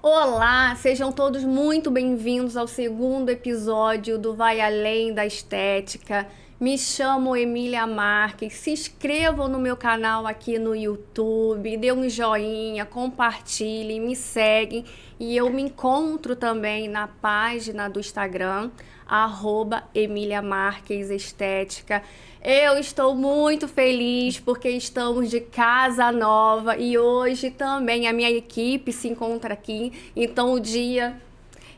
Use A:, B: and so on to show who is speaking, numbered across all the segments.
A: Olá, sejam todos muito bem-vindos ao segundo episódio do Vai Além da Estética. Me chamo Emília Marques, se inscrevam no meu canal aqui no YouTube, dê um joinha, compartilhem, me seguem e eu me encontro também na página do Instagram, @Emília Marques Estética. Eu estou muito feliz porque estamos de casa nova e hoje também a minha equipe se encontra aqui, então o dia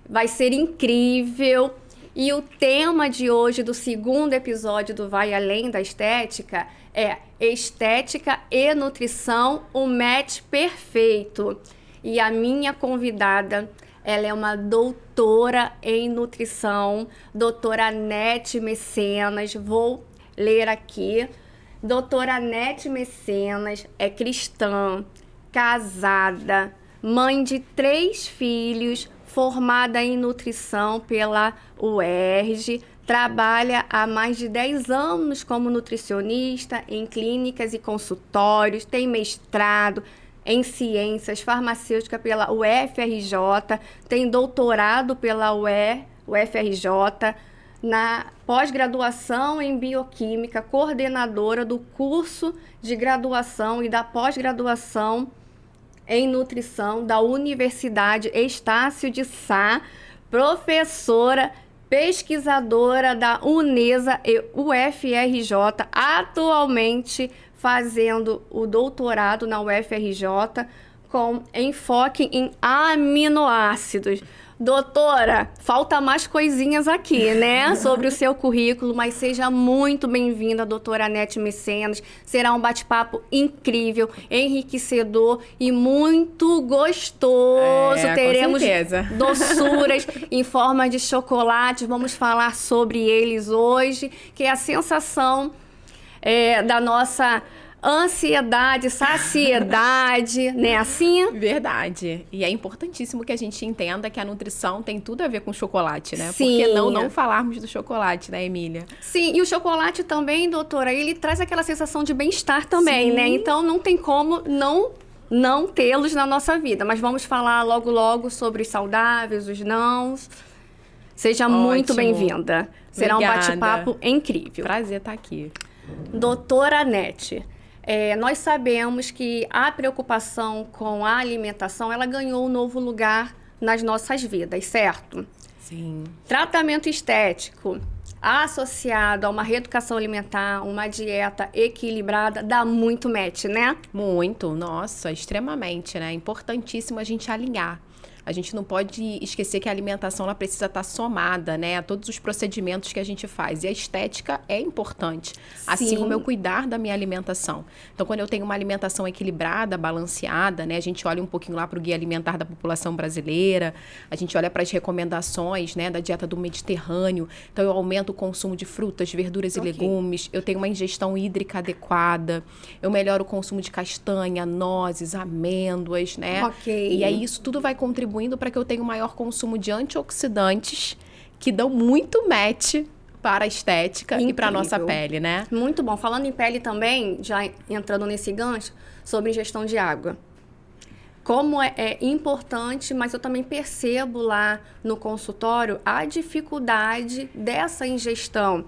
A: vai ser incrível. E o tema de hoje, do segundo episódio do Vai Além da Estética, é Estética e Nutrição, o match perfeito. E a minha convidada, ela é uma doutora em nutrição, doutora Anete Mecenas. Vou ler aqui. Doutora Anete Mecenas é cristã, casada, mãe de 3 filhos, formada em nutrição pela UERJ, trabalha há mais de 10 anos como nutricionista em clínicas e consultórios, tem mestrado em ciências farmacêuticas pela UFRJ, tem doutorado pela UFRJ, na pós-graduação em bioquímica, coordenadora do curso de graduação e da pós-graduação em nutrição da Universidade Estácio de Sá, professora, pesquisadora da Unesa e UFRJ, atualmente fazendo o doutorado na UFRJ com enfoque em aminoácidos. Doutora, falta mais coisinhas aqui, né, sobre o seu currículo, mas seja muito bem-vinda, doutora Anete Mecenas. Será um bate-papo incrível, enriquecedor e muito gostoso. Teremos doçuras em forma de chocolate. Vamos falar sobre eles hoje, que é a sensação da nossa ansiedade, saciedade, né? Assim?
B: Verdade. E é importantíssimo que a gente entenda que a nutrição tem tudo a ver com chocolate, né?
A: Sim.
B: Por que não falarmos do chocolate, né, Emília?
A: Sim, e o chocolate também, doutora, ele traz aquela sensação de bem-estar também,
B: Sim.
A: né? Então não tem como não tê-los na nossa vida. Mas vamos falar logo sobre os saudáveis, os nãos. Seja muito bem-vinda. Será um bate-papo incrível.
B: Prazer estar aqui.
A: Doutora Anete, nós sabemos que a preocupação com a alimentação, ela ganhou um novo lugar nas nossas vidas, certo?
B: Sim.
A: Tratamento estético associado a uma reeducação alimentar, uma dieta equilibrada, dá muito match, né?
B: Muito, nossa, extremamente, né? Importantíssimo a gente alinhar. A gente não pode esquecer que a alimentação ela precisa estar somada, né, a todos os procedimentos que a gente faz. E a estética é importante, assim como eu cuidar da minha alimentação. Então, quando eu tenho uma alimentação equilibrada, balanceada, né, a gente olha um pouquinho lá para o Guia Alimentar da População Brasileira, a gente olha para as recomendações, né, da dieta do Mediterrâneo. Então, eu aumento o consumo de frutas, verduras e legumes, eu tenho uma ingestão hídrica adequada, eu melhoro o consumo de castanha, nozes, amêndoas, né? E aí, isso tudo vai contribuindo para que eu tenha um maior consumo de antioxidantes que dão muito match para a estética. Incrível. E para a nossa pele, né?
A: Muito bom. Falando em pele também, já entrando nesse gancho, sobre ingestão de água. Como é importante, mas eu também percebo lá no consultório a dificuldade dessa ingestão.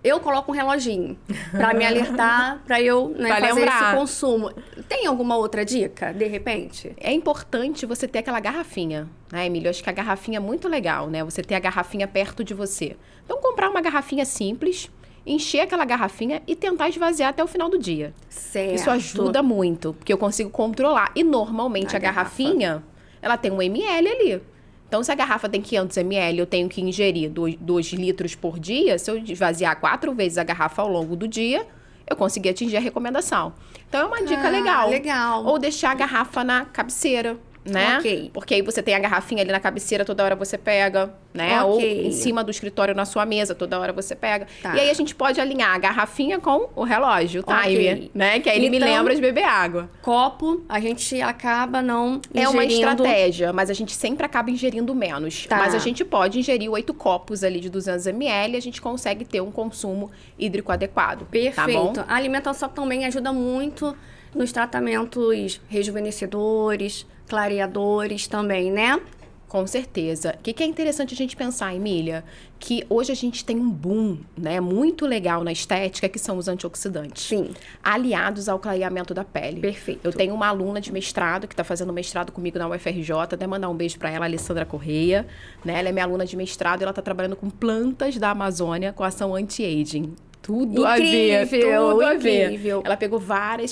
A: Eu coloco um reloginho para me alertar, para eu fazer esse consumo. Tem alguma outra dica, de repente?
B: É importante você ter aquela garrafinha, né, Emília? Eu acho que a garrafinha é muito legal, né? Você ter a garrafinha perto de você. Então, comprar uma garrafinha simples, encher aquela garrafinha e tentar esvaziar até o final do dia.
A: Certo.
B: Isso ajuda muito, porque eu consigo controlar. E, normalmente, a garrafinha, ela tem 1 ml ali. Então, se a garrafa tem 500 ml, eu tenho que ingerir 2 litros por dia. Se eu esvaziar 4 vezes a garrafa ao longo do dia, eu consegui atingir a recomendação. Então, é uma dica legal.
A: Legal.
B: Ou deixar a garrafa na cabeceira, né?
A: Ok.
B: Porque aí você tem a garrafinha ali na cabeceira, toda hora você pega, né? Ou em cima do escritório na sua mesa, toda hora você pega. Tá. E aí a gente pode alinhar a garrafinha com o relógio, o timer, né? Que aí ele me lembra de beber água.
A: Copo, a gente acaba não ingerindo.
B: É uma estratégia, mas a gente sempre acaba ingerindo menos. Tá. Mas a gente pode ingerir 8 copos ali de 200 ml e a gente consegue ter um consumo hídrico adequado.
A: Perfeito.
B: Tá bom?
A: A alimentação também ajuda muito nos tratamentos rejuvenescedores, clareadores também, né?
B: Com certeza. O que é interessante a gente pensar, Emília? Que hoje a gente tem um boom, né, muito legal na estética, que são os antioxidantes.
A: Sim.
B: Aliados ao clareamento da pele.
A: Perfeito.
B: Eu tenho uma aluna de mestrado, que está fazendo mestrado comigo na UFRJ, até mandar um beijo para ela, Alessandra Correia, né? Ela é minha aluna de mestrado e ela está trabalhando com plantas da Amazônia com ação anti-aging. Tudo
A: incrível,
B: a ver, tudo a ver.
A: Incrível.
B: Ela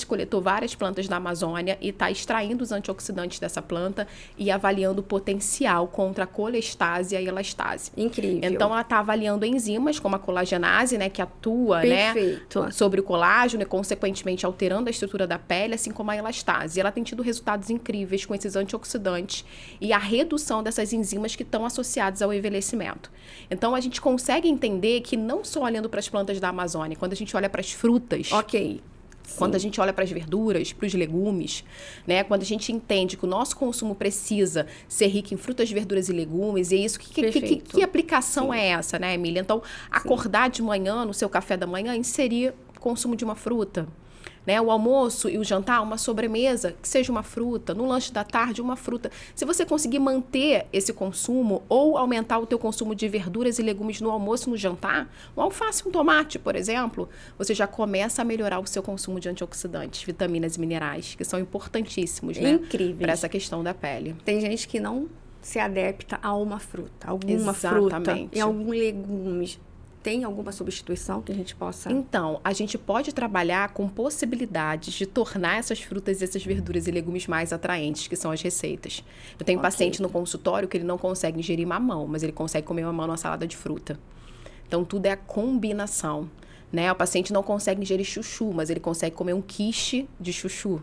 B: coletou várias plantas da Amazônia e está extraindo os antioxidantes dessa planta e avaliando o potencial contra a colestase e a elastase.
A: Incrível.
B: Então, ela está avaliando enzimas como a colagenase, né, que atua,
A: Perfeito.
B: né, sobre o colágeno e, consequentemente, alterando a estrutura da pele, assim como a elastase. E ela tem tido resultados incríveis com esses antioxidantes e a redução dessas enzimas que estão associadas ao envelhecimento. Então, a gente consegue entender que não só olhando para as plantas da Amazônia, quando a gente olha para as frutas,
A: ok,
B: quando a gente olha para as verduras, para os legumes, né? Quando a gente entende que o nosso consumo precisa ser rico em frutas, verduras e legumes, e é isso, que aplicação é essa, né, Emília? Então, acordar de manhã, no seu café da manhã, inserir o consumo de uma fruta. Né? O almoço e o jantar, uma sobremesa, que seja uma fruta. No lanche da tarde, uma fruta. Se você conseguir manter esse consumo ou aumentar o teu consumo de verduras e legumes no almoço e no jantar, um alface e um tomate, por exemplo, você já começa a melhorar o seu consumo de antioxidantes, vitaminas e minerais, que são importantíssimos, né?
A: Incríveis.
B: Para essa questão da pele.
A: Tem gente que não se adapta a uma fruta, alguma
B: Exatamente.
A: fruta e algum legume. Tem alguma substituição que a gente possa...
B: Então, a gente pode trabalhar com possibilidades de tornar essas frutas e essas verduras e legumes mais atraentes, que são as receitas. Eu tenho paciente no consultório que ele não consegue ingerir mamão, mas ele consegue comer mamão numa salada de fruta. Então, tudo é a combinação, né? O paciente não consegue ingerir chuchu, mas ele consegue comer um quiche de chuchu.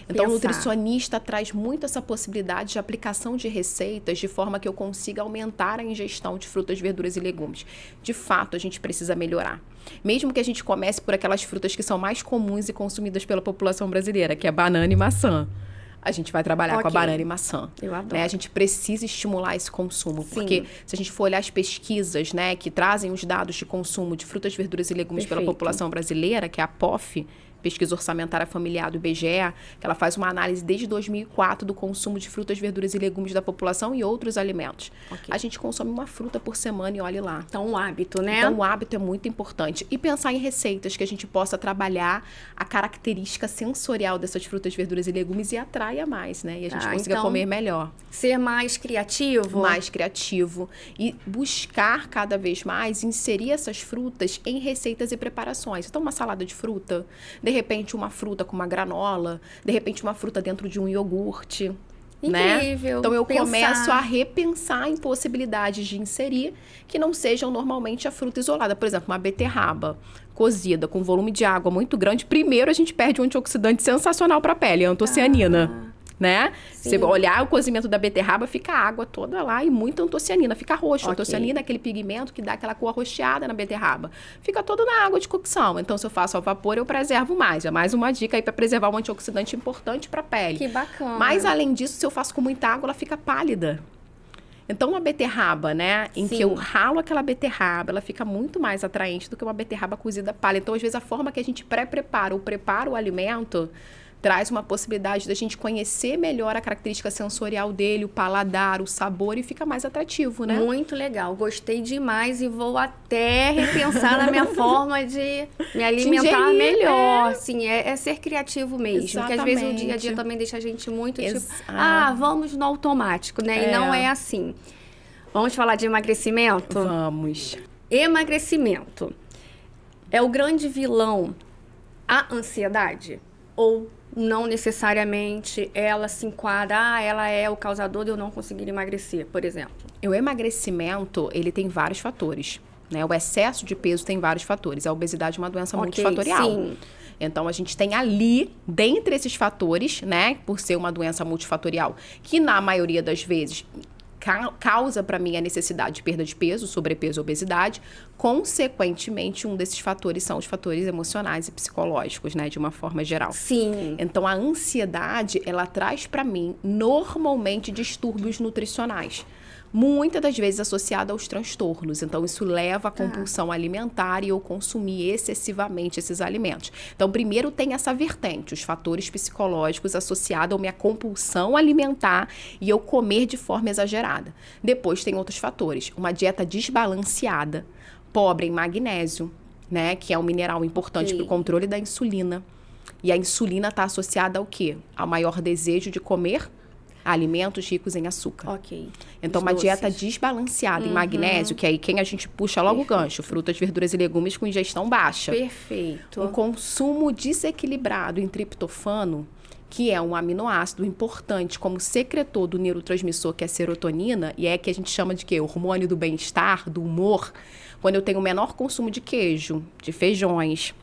B: Então, o nutricionista traz muito essa possibilidade de aplicação de receitas de forma que eu consiga aumentar a ingestão de frutas, verduras e legumes. De fato, a gente precisa melhorar. Mesmo que a gente comece por aquelas frutas que são mais comuns e consumidas pela população brasileira, que é banana e maçã. A gente vai trabalhar com a banana e maçã.
A: Eu adoro.
B: Né? A gente precisa estimular esse consumo, porque se a gente for olhar as pesquisas, né, que trazem os dados de consumo de frutas, verduras e legumes pela população brasileira, que é a POF, Pesquisa Orçamentária Familiar do IBGE, que ela faz uma análise desde 2004 do consumo de frutas, verduras e legumes da população e outros alimentos. A gente consome uma fruta por semana e olhe lá.
A: Então, um hábito, né?
B: Então, o hábito é muito importante. E pensar em receitas que a gente possa trabalhar a característica sensorial dessas frutas, verduras e legumes e atraia mais, né? E a gente consiga comer melhor.
A: Ser mais criativo.
B: Mais criativo. E buscar cada vez mais inserir essas frutas em receitas e preparações. Então, uma salada de fruta, de repente uma fruta com uma granola, de repente uma fruta dentro de um iogurte.
A: Incrível.
B: Né? Então eu começo a repensar em possibilidades de inserir que não sejam normalmente a fruta isolada. Por exemplo, uma beterraba cozida com volume de água muito grande. Primeiro a gente perde um antioxidante sensacional para a pele, a antocianina. Né? Você olhar o cozimento da beterraba, fica a água toda lá e muita antocianina, fica roxo. A antocianina é aquele pigmento que dá aquela cor arroxeada na beterraba. Fica todo na água de cocção. Então, se eu faço ao vapor, eu preservo mais. É mais uma dica aí para preservar um antioxidante importante para a pele.
A: Que bacana.
B: Mas, além disso, se eu faço com muita água, ela fica pálida. Então, uma beterraba, né, em que eu ralo aquela beterraba, ela fica muito mais atraente do que uma beterraba cozida pálida. Então, às vezes, a forma que a gente pré-prepara ou prepara o alimento traz uma possibilidade da gente conhecer melhor a característica sensorial dele, o paladar, o sabor, e fica mais atrativo, né?
A: Muito legal. Gostei demais e vou até repensar na minha forma de me alimentar melhor. Sim, é ser criativo mesmo. Exatamente. Porque às vezes o dia a dia também deixa a gente muito tipo, vamos no automático, né? E não é assim. Vamos falar de emagrecimento?
B: Vamos.
A: Emagrecimento. É o grande vilão a ansiedade? Ou não necessariamente ela se enquadra, ela é o causador de eu não conseguir emagrecer, por exemplo?
B: O emagrecimento, ele tem vários fatores, né? O excesso de peso tem vários fatores. A obesidade é uma doença multifatorial.
A: Sim.
B: Então, a gente tem ali, dentre esses fatores, né? Por ser uma doença multifatorial, que na maioria das vezes causa para mim a necessidade de perda de peso, sobrepeso, obesidade. Consequentemente, um desses fatores são os fatores emocionais e psicológicos, né, de uma forma geral.
A: Sim.
B: Então, a ansiedade, ela traz para mim, normalmente, distúrbios nutricionais. muitas das vezes associada aos transtornos. Então, isso leva à compulsão alimentar e eu consumir excessivamente esses alimentos. Então, primeiro tem essa vertente, os fatores psicológicos associados à minha compulsão alimentar e eu comer de forma exagerada. Depois tem outros fatores, uma dieta desbalanceada, pobre em magnésio, né, que é um mineral importante para o controle da insulina. E a insulina está associada ao quê? Ao maior desejo de comer alimentos ricos em açúcar.
A: Ok.
B: Então, uma dieta desbalanceada em magnésio, que aí quem a gente puxa logo o gancho, frutas, verduras e legumes com ingestão baixa.
A: Perfeito.
B: Um consumo desequilibrado em triptofano, que é um aminoácido importante como secretor do neurotransmissor, que é a serotonina, e é que a gente chama de quê? O hormônio do bem-estar, do humor. Quando eu tenho menor consumo de queijo, de feijões.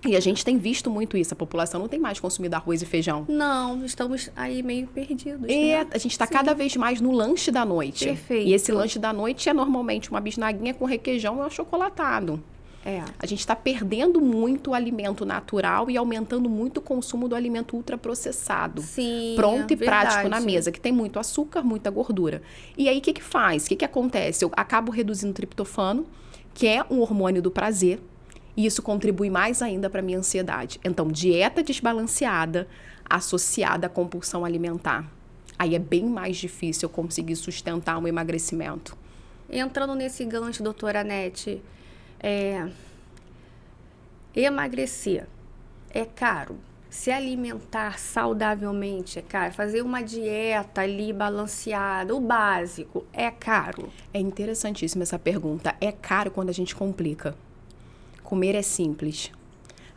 B: E a gente tem visto muito isso. A população não tem mais consumido arroz e feijão.
A: Não, estamos aí meio perdidos,
B: É,
A: né?
B: a gente está cada vez mais no lanche da noite.
A: Perfeito.
B: E esse lanche da noite é normalmente uma bisnaguinha com requeijão e um achocolatado.
A: É.
B: A gente está perdendo muito o alimento natural e aumentando muito o consumo do alimento ultraprocessado.
A: Sim,
B: Pronto e
A: verdade.
B: prático na mesa, que tem muito açúcar, muita gordura. E aí, o que faz? O que acontece? Eu acabo reduzindo o triptofano, que é um hormônio do prazer, e isso contribui mais ainda para a minha ansiedade. Então, dieta desbalanceada associada à compulsão alimentar. Aí é bem mais difícil eu conseguir sustentar um emagrecimento.
A: Entrando nesse gancho, doutora Anete, emagrecer é caro. Se alimentar saudavelmente é caro. Fazer uma dieta ali balanceada, o básico, é caro.
B: É interessantíssima essa pergunta. É caro quando a gente complica. Comer é simples.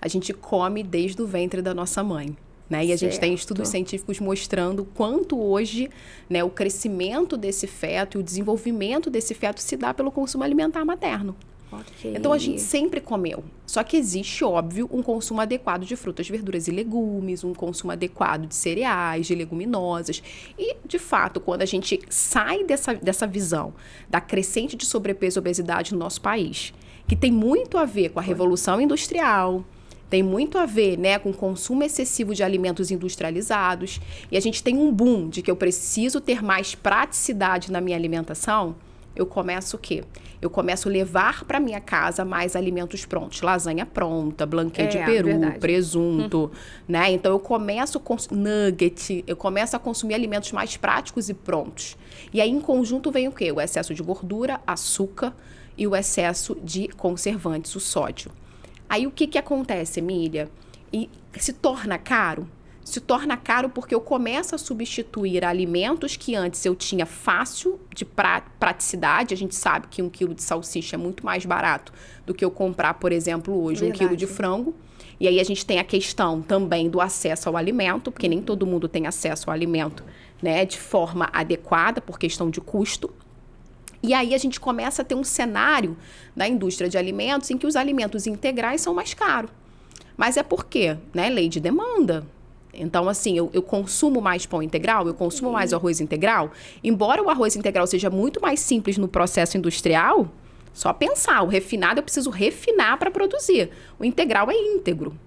B: A gente come desde o ventre da nossa mãe, né? E a gente tem estudos científicos mostrando quanto hoje, né, o crescimento desse feto e o desenvolvimento desse feto se dá pelo consumo alimentar materno.
A: Okay.
B: Então, a gente sempre comeu. Só que existe, óbvio, um consumo adequado de frutas, verduras e legumes, um consumo adequado de cereais, de leguminosas. E, de fato, quando a gente sai dessa visão da crescente de sobrepeso e obesidade no nosso país, que tem muito a ver com a Revolução Industrial, tem muito a ver, né, com o consumo excessivo de alimentos industrializados, e a gente tem um boom de que eu preciso ter mais praticidade na minha alimentação, eu começo o quê? Eu começo a levar para minha casa mais alimentos prontos. Lasanha pronta, blanquinho de peru,
A: verdade.
B: presunto, né? Então, eu começo com nugget, eu começo a consumir alimentos mais práticos e prontos. E aí, em conjunto, vem o quê? O excesso de gordura, açúcar e o excesso de conservantes, o sódio. Aí, o que acontece, Emília? E se torna caro? Se torna caro porque eu começo a substituir alimentos que antes eu tinha fácil de praticidade. A gente sabe que 1 quilo de salsicha é muito mais barato do que eu comprar, por exemplo, hoje,
A: Verdade.
B: 1 quilo de frango. E aí a gente tem a questão também do acesso ao alimento, porque nem todo mundo tem acesso ao alimento, né, de forma adequada, por questão de custo. E aí a gente começa a ter um cenário na indústria de alimentos em que os alimentos integrais são mais caros. Mas é por quê? Né? Lei de demanda. Então, assim, eu consumo mais pão integral, eu consumo mais arroz integral. Embora o arroz integral seja muito mais simples no processo industrial, só pensar, o refinado eu preciso refinar para produzir. O integral é íntegro.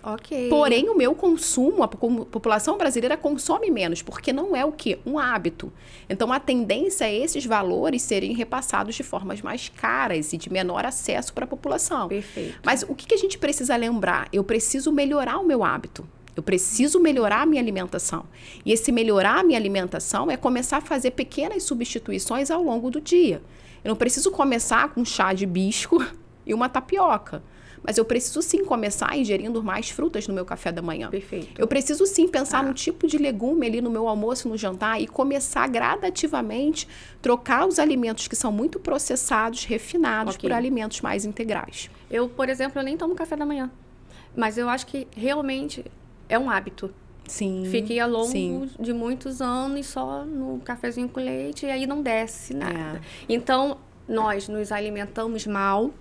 A: Ok.
B: Porém, o meu consumo, a população brasileira consome menos, porque não é o quê? Um hábito. Então, a tendência é esses valores serem repassados de formas mais caras e de menor acesso para a população.
A: Perfeito.
B: Mas o que a gente precisa lembrar? Eu preciso melhorar o meu hábito. Eu preciso melhorar a minha alimentação. E esse melhorar a minha alimentação é começar a fazer pequenas substituições ao longo do dia. Eu não preciso começar com chá de hibisco e uma tapioca. Mas eu preciso sim começar ingerindo mais frutas no meu café da manhã.
A: Perfeito.
B: Eu preciso sim pensar no tipo de legume ali no meu almoço, no jantar e começar gradativamente trocar os alimentos que são muito processados, refinados, por alimentos mais integrais.
A: Eu, por exemplo, eu nem tomo café da manhã. Mas eu acho que realmente é um hábito.
B: Sim.
A: Fiquei ao longo de muitos anos só no cafezinho com leite e aí não desce nada. Então, nós nos alimentamos mal,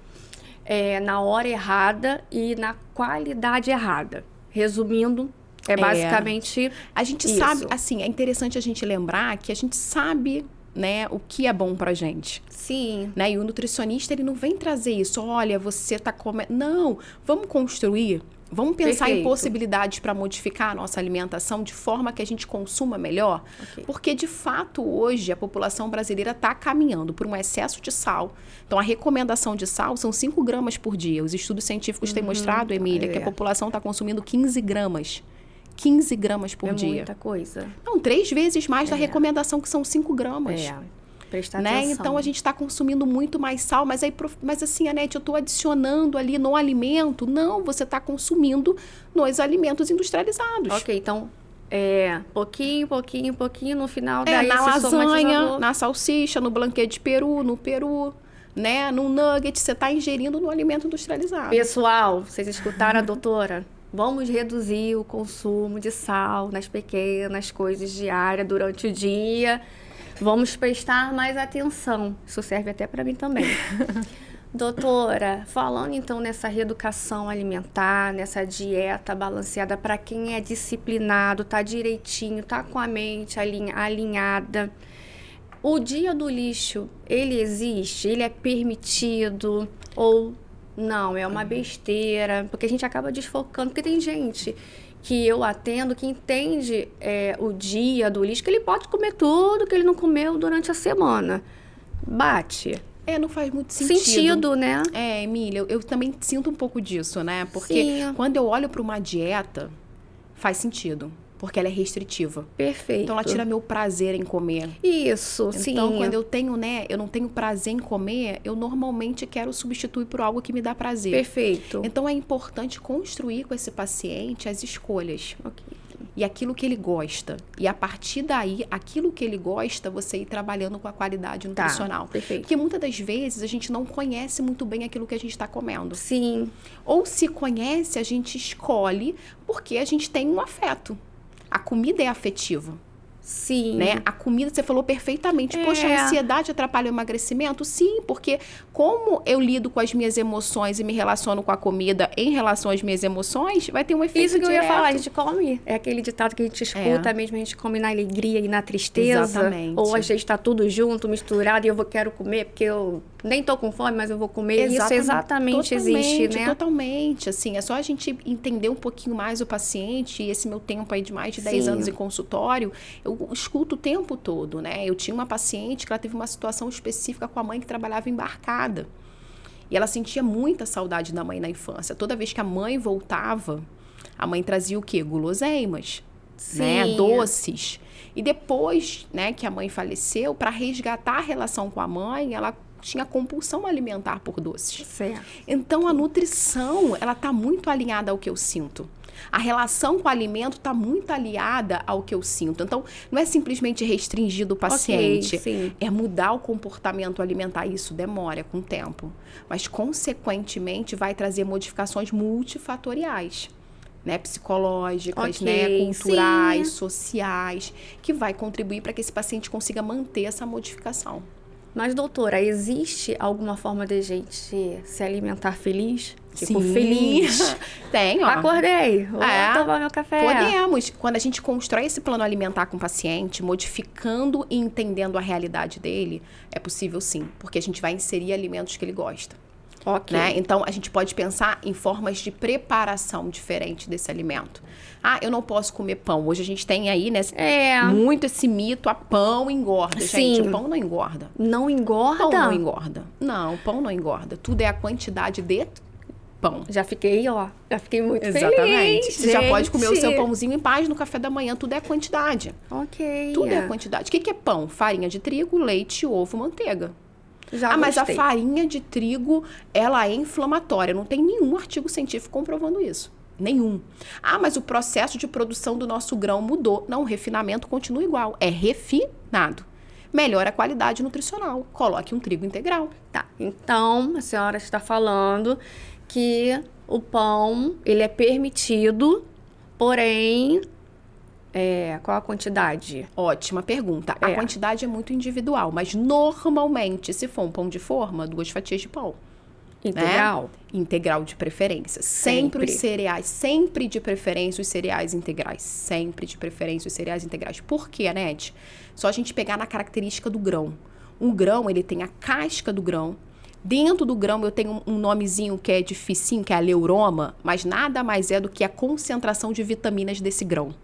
A: na hora errada e na qualidade errada. Resumindo, é basicamente
B: a gente
A: isso.
B: sabe, assim, é interessante a gente lembrar que a gente sabe, né, o que é bom pra gente.
A: Sim.
B: Né? E o nutricionista, ele não vem trazer isso. Olha, você tá comendo... Não, vamos construir Vamos pensar em
A: Perfeito.
B: possibilidades para modificar a nossa alimentação de forma que a gente consuma melhor?
A: Ok.
B: Porque, de fato, hoje a população brasileira está caminhando por um excesso de sal. Então, a recomendação de sal são 5 gramas por dia. Os estudos científicos têm mostrado, Emília, que a população está consumindo 15 gramas. 15 gramas por dia.
A: É muita coisa.
B: Não, 3 vezes mais da recomendação, que são 5 gramas.
A: Prestar
B: Né?
A: atenção.
B: Então, a gente está consumindo muito mais sal, mas assim, Anete, eu estou adicionando ali no alimento. Não, você está consumindo nos alimentos industrializados.
A: Ok, então, pouquinho, no final
B: É,
A: daí
B: na
A: esse somatizador-
B: lasanha, na salsicha, no blanquete de peru, no peru, né? No nugget, você está ingerindo no alimento industrializado.
A: Pessoal, vocês escutaram a doutora? Vamos reduzir o consumo de sal nas pequenas coisas diárias durante o dia. Vamos prestar mais atenção. Isso serve até para mim também. Doutora, falando então nessa reeducação alimentar, nessa dieta balanceada para quem é disciplinado, tá direitinho, tá com a mente alinhada. O dia do lixo, ele existe? Ele é permitido? Ou não, é uma besteira? Porque a gente acaba desfocando. Porque tem gente que eu atendo que entende o dia do lixo, que ele pode comer tudo que ele não comeu durante a semana. Bate.
B: Não faz muito sentido.
A: Sentido, né?
B: Emília, eu também sinto um pouco disso, né? Porque
A: Sim.
B: quando eu olho para uma dieta, faz sentido. Porque ela é restritiva.
A: Perfeito.
B: Então, ela tira meu prazer em comer.
A: Isso, sim.
B: Então, quando eu não tenho prazer em comer, eu normalmente quero substituir por algo que me dá prazer.
A: Perfeito.
B: Então, é importante construir com esse paciente as escolhas.
A: Ok.
B: E aquilo que ele gosta. E a partir daí, aquilo que ele gosta, você ir trabalhando com a qualidade nutricional.
A: Perfeito.
B: Porque muitas das vezes a gente não conhece muito bem aquilo que a gente está comendo.
A: Sim.
B: Ou se conhece, a gente escolhe porque a gente tem um afeto. A comida é afetiva.
A: Sim.
B: Né? A comida, você falou perfeitamente. Poxa, a ansiedade atrapalha o emagrecimento? Sim, porque como eu lido com as minhas emoções e me relaciono com a comida em relação às minhas emoções, vai ter um efeito
A: Isso que
B: direto.
A: eu ia falar, a gente come. É aquele ditado que a gente escuta mesmo, a gente come na alegria e na tristeza.
B: Exatamente.
A: Ou a gente tá tudo junto, misturado, e eu quero comer porque eu nem tô com fome, mas eu vou comer. Isso exatamente existe, né?
B: Totalmente, assim, é só a gente entender um pouquinho mais o paciente, e esse meu tempo aí de mais de 10 anos em consultório, eu escuto o tempo todo, né? Eu tinha uma paciente que ela teve uma situação específica com a mãe que trabalhava embarcada. E ela sentia muita saudade da mãe na infância. Toda vez que a mãe voltava, a mãe trazia o quê? Guloseimas, né? Doces. E depois, né, que a mãe faleceu, para resgatar a relação com a mãe, ela tinha compulsão alimentar por doces.
A: Certo.
B: Então, a nutrição, ela tá muito alinhada ao que eu sinto. A relação com o alimento está muito aliada ao que eu sinto. Então, não é simplesmente restringir do paciente. É mudar o comportamento alimentar. Isso demora com o tempo. Mas, consequentemente, vai trazer modificações multifatoriais. Né, psicológicas, né, culturais, sociais, que vai contribuir para que esse paciente consiga manter essa modificação.
A: Mas, doutora, existe alguma forma de gente se alimentar feliz? Tipo,
B: Sim.
A: feliz.
B: Tem, ó.
A: Acordei, vou tomar meu café.
B: Podemos. Quando a gente constrói esse plano alimentar com o paciente, modificando e entendendo a realidade dele, é possível sim, porque a gente vai inserir alimentos que ele gosta.
A: Ok.
B: Né? Então, a gente pode pensar em formas de preparação diferente desse alimento. Ah, eu não posso comer pão. Hoje a gente tem aí, né, muito esse mito, a pão engorda.
A: Sim.
B: Gente, o pão não engorda.
A: Não engorda?
B: Pão não engorda. Não, pão não engorda. Tudo é a quantidade de pão.
A: Já fiquei muito feliz.
B: Exatamente. Você já pode comer o seu
A: gente.
B: pãozinho em paz no café da manhã. Tudo é a quantidade.
A: Ok.
B: Tudo é a quantidade. O que é pão? Farinha de trigo, leite, ovo, manteiga. Mas a farinha de trigo, ela é inflamatória. Não tem nenhum artigo científico comprovando isso. Nenhum. Ah, mas o processo de produção do nosso grão mudou. Não, o refinamento continua igual. É refinado. Melhora a qualidade nutricional. Coloque um trigo integral.
A: Tá. Então, a senhora está falando que o pão, ele é permitido, porém... qual a quantidade?
B: Ótima pergunta. A quantidade é muito individual, mas normalmente, se for um pão de forma, 2 fatias de pão.
A: Integral?
B: Né? Integral de preferência. Sempre os cereais, sempre de preferência os cereais integrais. Sempre de preferência os cereais integrais. Por quê, Anete? Só a gente pegar na característica do grão. Um grão, ele tem a casca do grão, Dentro do grão eu tenho um nomezinho que é dificinho, que é aleuroma, mas nada mais é do que a concentração de vitaminas desse grão.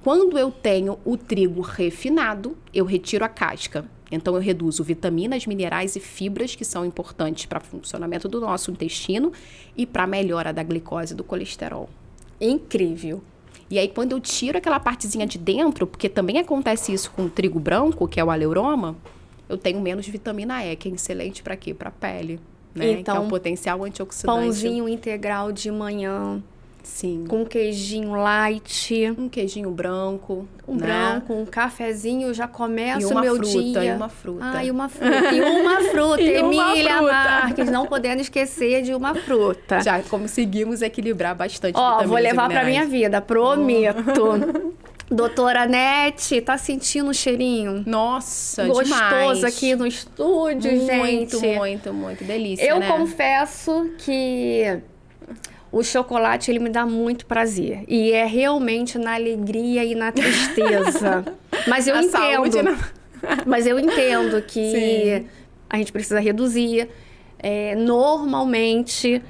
B: Quando eu tenho o trigo refinado, eu retiro a casca. Então, eu reduzo vitaminas, minerais e fibras que são importantes para o funcionamento do nosso intestino e para a melhora da glicose e do colesterol.
A: Incrível.
B: E aí, quando eu tiro aquela partezinha de dentro, porque também acontece isso com o trigo branco, que é o aleuroma, eu tenho menos vitamina E, que é excelente para quê? Para a pele, né?
A: Então,
B: que é o potencial antioxidante.
A: Pãozinho integral de manhã.
B: Sim.
A: Com queijinho light.
B: Um queijinho branco.
A: Um cafezinho, já começa
B: o meu
A: dia.
B: E uma fruta.
A: E uma fruta. E uma fruta.
B: E uma
A: Emília
B: fruta.
A: Marques, não podendo esquecer de uma fruta.
B: Já conseguimos equilibrar bastante
A: vitaminas. Vou levar pra minha vida, prometo. Doutora Nete, tá sentindo o cheirinho?
B: Nossa,
A: gostoso
B: demais.
A: Aqui no estúdio, gente.
B: Muito delícia,
A: Eu
B: né?
A: confesso que o chocolate, ele me dá muito prazer. E é realmente na alegria e na tristeza. Mas eu entendo.
B: Saúde, né?
A: Mas eu entendo que
B: Sim.
A: a gente precisa reduzir. Normalmente,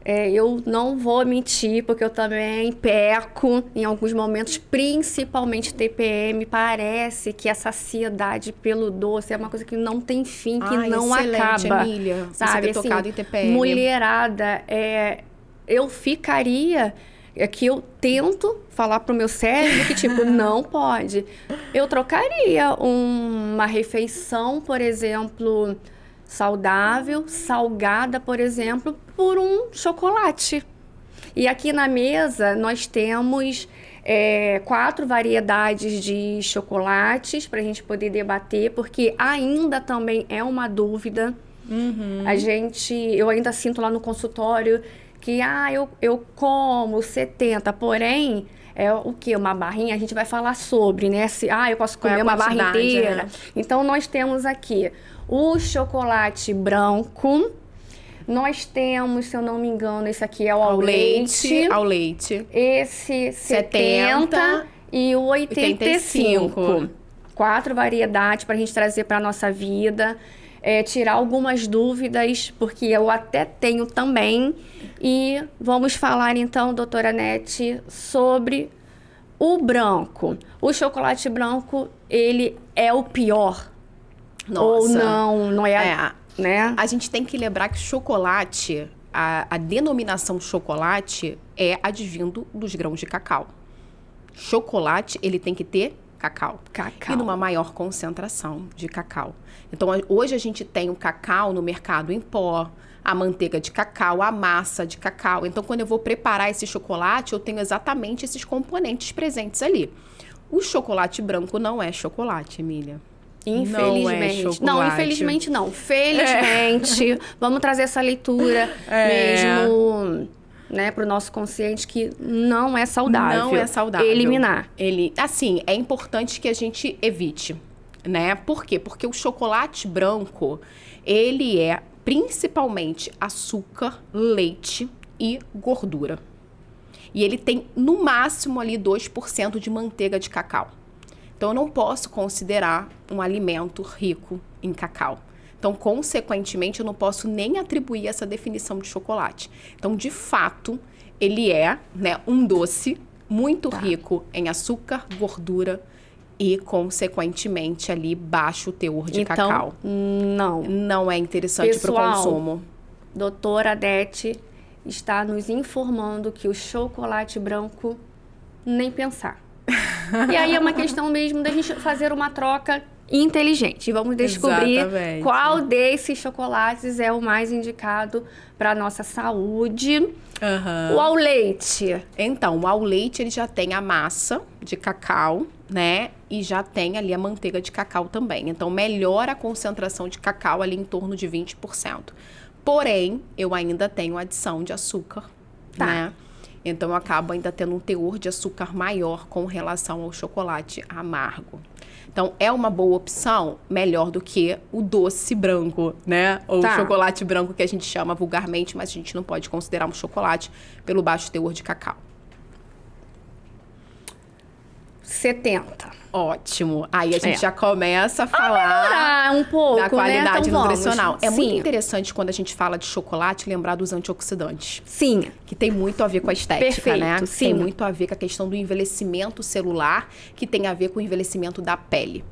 A: eu não vou mentir, porque eu também peco em alguns momentos, principalmente TPM. Parece que a saciedade pelo doce é uma coisa que não tem fim, que não acaba.
B: Emília,
A: sabe?
B: Você ter tocado em TPM.
A: Mulherada, eu ficaria... que eu tento falar pro meu cérebro que, tipo, não pode. Eu trocaria uma refeição, por exemplo, saudável, salgada, por exemplo, por um chocolate. E aqui na mesa nós temos 4 variedades de chocolates para a gente poder debater, porque ainda também é uma dúvida.
B: Uhum.
A: Eu ainda sinto lá no consultório que eu como 70, porém, é o quê? Uma barrinha? A gente vai falar sobre, né? Eu posso comer uma barra inteira. Então, nós temos aqui o chocolate branco. Nós temos, se eu não me engano, esse aqui é o ao leite.
B: Ao leite.
A: Esse 70 e o 85. 4 variedades para a gente trazer para a nossa vida. Tirar algumas dúvidas, porque eu até tenho também. E vamos falar então, doutora Nete, sobre o branco. O chocolate branco, ele é o pior?
B: Nossa.
A: Ou não é? Né?
B: A gente tem que lembrar que chocolate, a denominação chocolate é advindo dos grãos de cacau. Chocolate, ele tem que ter cacau. E numa maior concentração de cacau. Então, hoje a gente tem o cacau no mercado em pó, a manteiga de cacau, a massa de cacau. Então, quando eu vou preparar esse chocolate, eu tenho exatamente esses componentes presentes ali. O chocolate branco não é chocolate, Emília.
A: Infelizmente. Não, infelizmente não. Felizmente. Vamos trazer essa leitura mesmo, né, para o nosso consciente, que não é saudável.
B: Não é saudável.
A: Eliminar.
B: Assim, é importante que a gente evite, né? Por quê? Porque o chocolate branco, ele é principalmente açúcar, leite e gordura. E ele tem, no máximo, ali 2% de manteiga de cacau. Então, eu não posso considerar um alimento rico em cacau. Então, consequentemente, eu não posso nem atribuir essa definição de chocolate. Então, de fato, ele é, né, um doce muito rico em açúcar, gordura e, consequentemente, ali baixo teor de cacau. Não é interessante para o consumo.
A: Doutora Nete está nos informando que o chocolate branco, nem pensar. E aí é uma questão mesmo da gente fazer uma troca inteligente. Vamos descobrir qual desses chocolates é o mais indicado para a nossa saúde. O ao leite.
B: Então, o ao leite, ele já tem a massa de cacau, né? E já tem ali a manteiga de cacau também. Então, melhora a concentração de cacau ali em torno de 20%. Porém, eu ainda tenho adição de açúcar, né? Então, eu acabo ainda tendo um teor de açúcar maior com relação ao chocolate amargo. Então, é uma boa opção, melhor do que o doce branco, né? Ou o chocolate branco que a gente chama vulgarmente, mas a gente não pode considerar um chocolate pelo baixo teor de cacau.
A: 70.
B: Ótimo. Aí a gente já começa a falar
A: melhorar um pouco,
B: da qualidade
A: né? Então,
B: nutricional.
A: vamos.
B: É muito
A: Sim.
B: interessante quando a gente fala de chocolate lembrar dos antioxidantes.
A: Sim.
B: Que tem muito a ver com a estética,
A: Perfeito,
B: né?
A: sim.
B: Tem muito a ver com a questão do envelhecimento celular, que tem a ver com o envelhecimento da pele.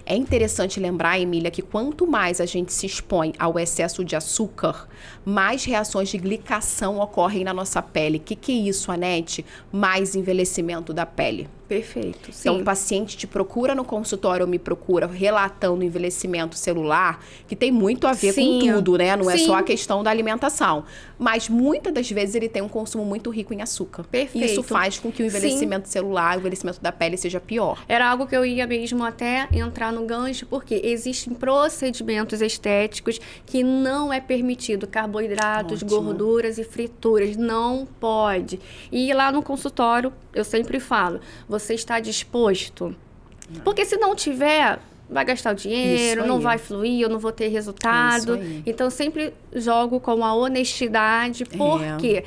B: É interessante lembrar, Emília, que quanto mais a gente se expõe ao excesso de açúcar, mais reações de glicação ocorrem na nossa pele. O que é isso, Anete? Mais envelhecimento da pele.
A: Perfeito, sim.
B: Então, o paciente te procura no consultório ou me procura relatando envelhecimento celular, que tem muito a ver com tudo, né? Não é só a questão da alimentação. Mas muitas das vezes ele tem um consumo muito rico em açúcar.
A: Perfeito.
B: Isso faz com que o envelhecimento celular, o envelhecimento da pele seja pior.
A: Era algo que eu ia mesmo até entrar no gancho, porque existem procedimentos estéticos que não é permitido carboidratos, gorduras e frituras. Não pode. E lá no consultório, eu sempre falo, você está disposto? Porque se não tiver, vai gastar o dinheiro, não vai fluir, eu não vou ter resultado. Então, eu sempre jogo com a honestidade, porque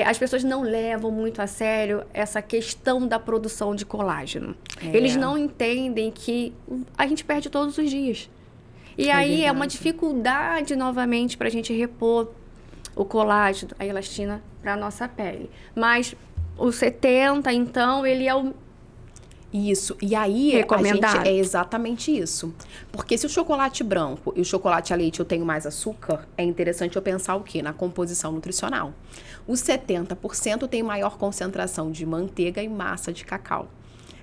A: as pessoas não levam muito a sério essa questão da produção de colágeno. Eles não entendem que a gente perde todos os dias. E aí é uma dificuldade, novamente, para a gente repor o colágeno, a elastina, para a nossa pele. Mas o 70, então, ele é o...
B: Isso. E aí,
A: recomendado.
B: A gente, é exatamente isso. Porque se o chocolate branco e o chocolate a leite eu tenho mais açúcar, é interessante eu pensar o quê? Na composição nutricional. Os 70% tem maior concentração de manteiga e massa de cacau.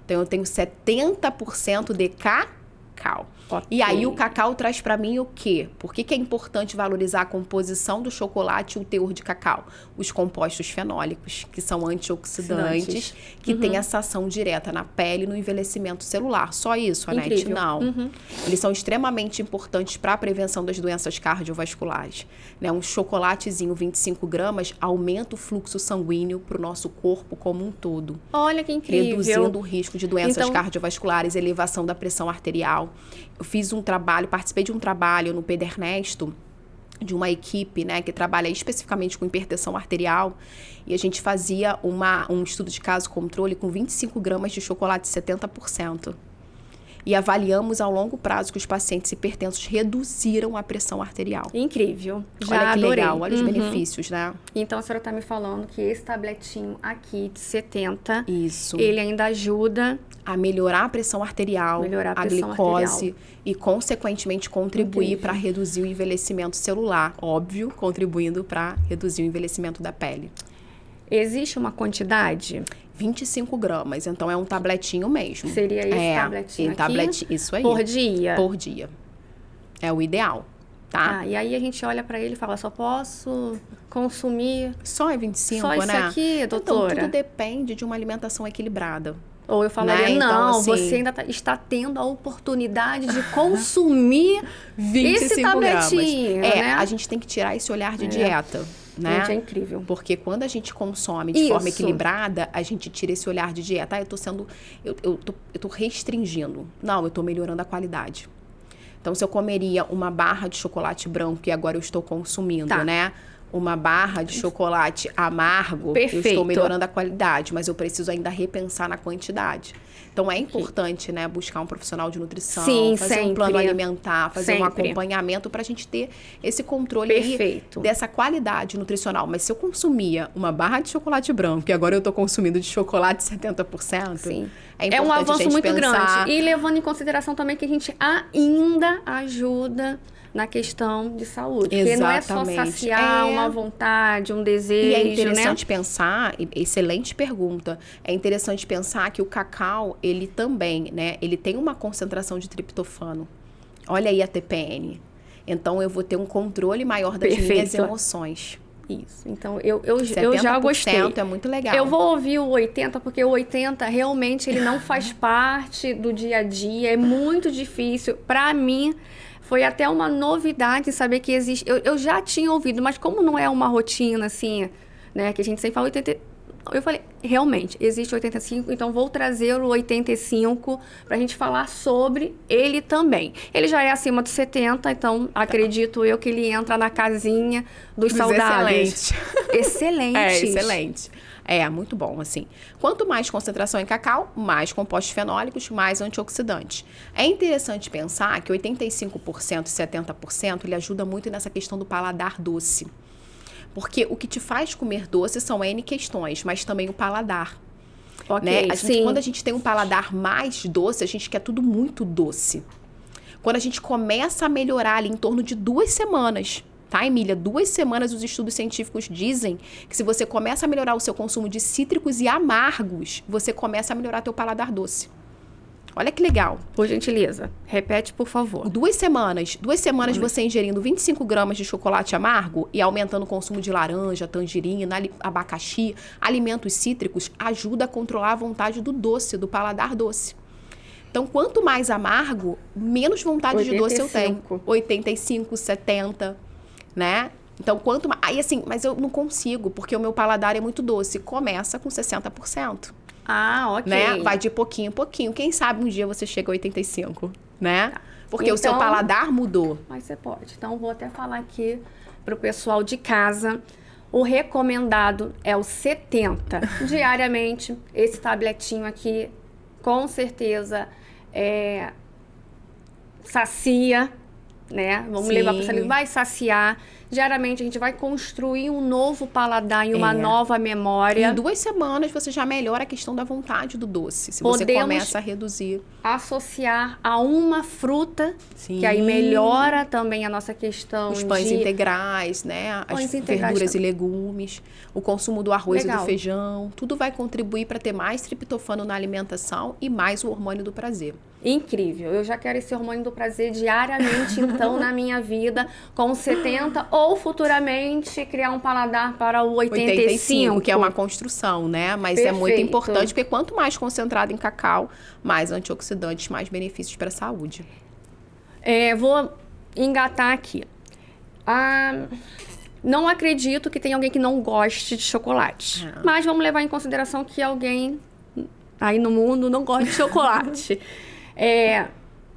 B: Então, eu tenho 70% de cacau. E aí, o cacau traz para mim o quê? Por que é importante valorizar a composição do chocolate e o teor de cacau? Os compostos fenólicos, que são antioxidantes, que têm essa ação direta na pele e no envelhecimento celular. Só isso, Anete? Não. Eles são extremamente importantes para a prevenção das doenças cardiovasculares. Né? Um chocolatezinho, 25 gramas, aumenta o fluxo sanguíneo para o nosso corpo como um todo.
A: Olha que incrível.
B: Reduzindo o risco de doenças cardiovasculares, elevação da pressão arterial. Eu fiz um trabalho, participei de um trabalho no Pedro Ernesto, de uma equipe, né, que trabalha especificamente com hipertensão arterial, e a gente fazia um estudo de caso controle com 25 gramas de chocolate 70%. E avaliamos ao longo prazo que os pacientes hipertensos reduziram a pressão arterial.
A: Incrível. Já
B: olha que
A: adorei.
B: legal, olha os benefícios, né?
A: Então, a senhora está me falando que esse tabletinho aqui de 70,
B: isso,
A: ele ainda ajuda
B: a melhorar a pressão arterial, a glicose e, consequentemente, contribuir para reduzir o envelhecimento celular. Óbvio, contribuindo para reduzir o envelhecimento da pele.
A: Existe uma quantidade?
B: 25 gramas, então é um tabletinho mesmo.
A: Seria esse tabletinho aqui?
B: Isso aí.
A: Por dia?
B: Por dia. É o ideal, tá?
A: E aí a gente olha para ele e fala, só posso consumir...
B: Só é 25,
A: só
B: né?
A: Só isso aqui, doutora?
B: Então, tudo depende de uma alimentação equilibrada.
A: Ou eu falaria,
B: né? Então,
A: não,
B: assim,
A: você ainda está tendo a oportunidade de consumir
B: 25
A: esse tabletinho,
B: gramas.
A: né?
B: A gente tem que tirar esse olhar de dieta. Né?
A: Gente, é incrível.
B: Porque quando a gente consome de forma equilibrada, a gente tira esse olhar de dieta. Eu tô restringindo. Não, eu tô melhorando a qualidade. Então, se eu comeria uma barra de chocolate branco, que agora eu estou consumindo, né? Uma barra de chocolate amargo, eu estou melhorando a qualidade, mas eu preciso ainda repensar na quantidade. Então, é importante, né, buscar um profissional de nutrição, fazer um plano alimentar, fazer um acompanhamento para a gente ter esse controle aí dessa qualidade nutricional. Mas se eu consumia uma barra de chocolate branco e agora eu estou consumindo de chocolate 70%, é um avanço muito grande.
A: E levando em consideração também que a gente ainda ajuda na questão de saúde. Porque não é só saciar uma vontade, um desejo,
B: e é interessante pensar, excelente pergunta, é interessante pensar que o cacau, ele também, né, ele tem uma concentração de triptofano. Olha aí a TPN. Então, eu vou ter um controle maior das minhas emoções.
A: Isso. Então, eu já gostei.
B: 70% é muito legal.
A: Eu vou ouvir o 80%, porque o 80% realmente ele não faz parte do dia a dia. É muito difícil. Para mim, foi até uma novidade saber que existe... Eu já tinha ouvido, mas como não é uma rotina, assim, né? Que a gente sempre fala 80... Eu falei, realmente, existe 85, então vou trazer o 85 pra gente falar sobre ele também. Ele já é acima dos 70, então acredito eu que ele entra na casinha dos saudáveis.
B: Excelente.
A: Excelente.
B: Excelente. É, muito bom, assim. Quanto mais concentração em cacau, mais compostos fenólicos, mais antioxidantes. É interessante pensar que 85% e 70% ele ajuda muito nessa questão do paladar doce. Porque o que te faz comer doce são N questões, mas também o paladar.
A: Ok,
B: Né?
A: sim.
B: Quando a gente tem um paladar mais doce, a gente quer tudo muito doce. Quando a gente começa a melhorar ali em torno de 2 semanas, tá, Emília? 2 semanas os estudos científicos dizem que se você começa a melhorar o seu consumo de cítricos e amargos, você começa a melhorar teu paladar doce. Olha que legal.
A: Por gentileza, repete, por favor.
B: 2 semanas você ingerindo 25 gramas de chocolate amargo e aumentando o consumo de laranja, tangerina, abacaxi, alimentos cítricos, ajuda a controlar a vontade do doce, do paladar doce. Então, quanto mais amargo, menos vontade de doce eu tenho. 85, 70, né? Então, quanto mais... Aí, assim, mas eu não consigo, porque o meu paladar é muito doce. Começa com 60%.
A: Ah, ok.
B: Né? Vai de pouquinho em pouquinho. Quem sabe um dia você chega a 85, né? Porque o seu paladar mudou.
A: Mas você pode. Então, vou até falar aqui pro pessoal de casa. O recomendado é o 70 diariamente. Esse tabletinho aqui, com certeza, sacia, né? Vamos levar para ele, vai saciar. Diariamente a gente vai construir um novo paladar e uma nova memória.
B: Em 2 semanas você já melhora a questão da vontade do doce, se você começa a reduzir.
A: Associar a uma fruta, que aí melhora também a nossa questão
B: os pães integrais, né? As verduras e legumes, o consumo do arroz e do feijão. Tudo vai contribuir para ter mais triptofano na alimentação e mais o hormônio do prazer.
A: Incrível. Eu já quero esse hormônio do prazer diariamente, então, na minha vida, com 70, ou futuramente criar um paladar para o 85.
B: Que é uma construção, né? Mas é muito importante, porque quanto mais concentrado em cacau, mais antioxidantes, mais benefícios para a saúde.
A: Vou engatar aqui. Não acredito que tenha alguém que não goste de chocolate. Mas vamos levar em consideração que alguém aí no mundo não gosta de chocolate.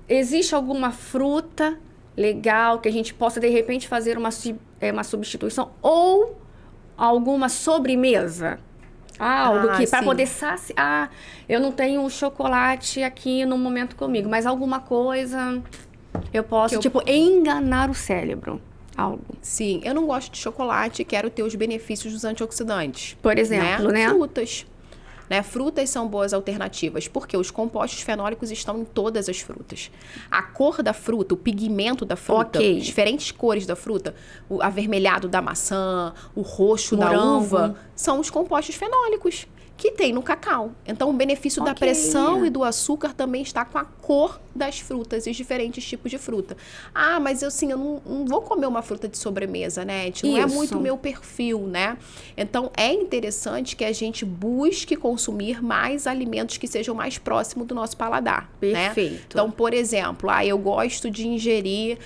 A: Existe alguma fruta legal que a gente possa, de repente, fazer uma substituição? Ou alguma sobremesa? Algo que, para poder saciar... eu não tenho chocolate aqui no momento comigo, mas alguma coisa eu posso, enganar o cérebro. Algo.
B: Sim, eu não gosto de chocolate e quero ter os benefícios dos antioxidantes.
A: Por exemplo, né?
B: Frutas. Né? Frutas são boas alternativas, porque os compostos fenólicos estão em todas as frutas. A cor da fruta, o pigmento da fruta, diferentes cores da fruta, o avermelhado da maçã, o roxo da uva, são os compostos fenólicos que tem no cacau. Então, o benefício da pressão e do açúcar também está com a cor das frutas e os diferentes tipos de fruta. Mas eu não vou comer uma fruta de sobremesa, né? Não é muito o meu perfil, né? Então, é interessante que a gente busque consumir mais alimentos que sejam mais próximos do nosso paladar.
A: Perfeito.
B: Né? Então, por exemplo, eu gosto de ingerir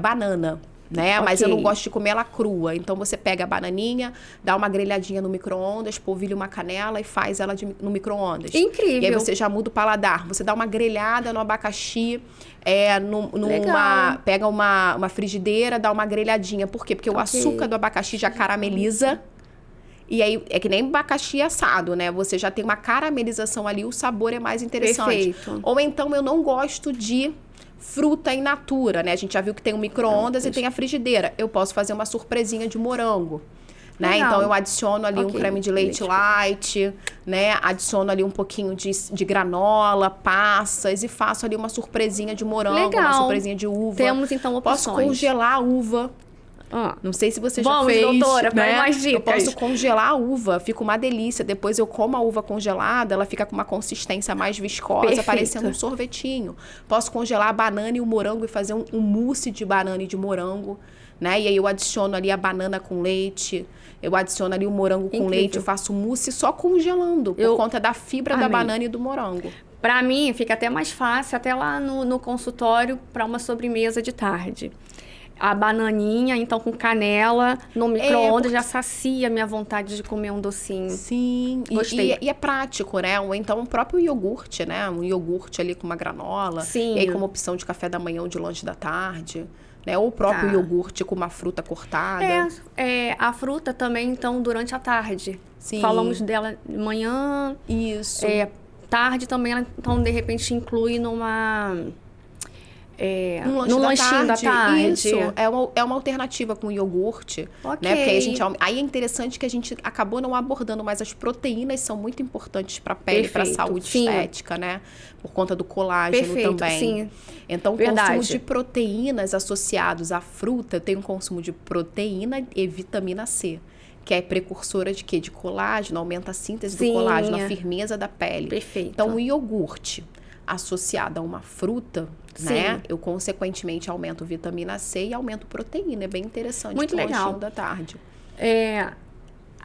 B: banana. Né? Mas eu não gosto de comer ela crua. Então, você pega a bananinha, dá uma grelhadinha no micro-ondas, polvilha uma canela e faz ela no micro-ondas.
A: Incrível.
B: E aí você já muda o paladar. Você dá uma grelhada no abacaxi, pega uma frigideira, dá uma grelhadinha. Por quê? Porque o açúcar do abacaxi já carameliza. E aí, é que nem abacaxi assado, né? Você já tem uma caramelização ali, o sabor é mais interessante.
A: Perfeito.
B: Ou então, eu não gosto de fruta in natura, né? A gente já viu que tem o micro-ondas e tem a frigideira. Eu posso fazer uma surpresinha de morango, né? Então, eu adiciono ali um creme de leite light, né? Adiciono ali um pouquinho de granola, passas e faço ali uma surpresinha de morango, uma surpresinha de uva.
A: Temos, então, opções.
B: Posso congelar a uva. Não sei se você já fez,
A: doutora,
B: né?
A: mais dicas.
B: Eu posso congelar a uva, fica uma delícia. Depois eu como a uva congelada, ela fica com uma consistência mais viscosa, parecendo um sorvetinho. Posso congelar a banana e o morango e fazer um mousse de banana e de morango, né? E aí eu adiciono ali a banana com leite, eu adiciono ali o morango com leite, eu faço mousse só congelando, por conta da fibra da banana e do morango.
A: Para mim, fica até mais fácil, até lá no consultório, para uma sobremesa de tarde. a bananinha, então com canela, no micro-ondas já sacia a minha vontade de comer um docinho.
B: Sim,
A: Gostei.
B: E é prático, né? Ou então o próprio iogurte, né? Um iogurte ali com uma granola.
A: Sim.
B: E aí como opção de café da manhã ou de lanche da tarde. Né? Ou o próprio iogurte com uma fruta cortada.
A: A fruta também, então, durante a tarde.
B: Sim.
A: Falamos dela de manhã.
B: Isso.
A: Tarde também, ela, então, de repente, inclui numa...
B: no
A: lanchinho da tarde.
B: Isso, é uma alternativa com iogurte.
A: Ok.
B: Né? Porque aí é interessante que a gente acabou não abordando, mas as proteínas são muito importantes para a pele, para a saúde estética, né? Por conta do colágeno também.
A: Sim.
B: Então, o consumo de proteínas associados à fruta, tem um consumo de proteína e vitamina C. Que é precursora de quê? De colágeno, aumenta a síntese do colágeno, a firmeza da pele.
A: Perfeito.
B: Então, o iogurte associado a uma fruta, né? Eu, consequentemente, aumento vitamina C e aumento proteína. É bem interessante.
A: Muito legal.
B: Da tarde.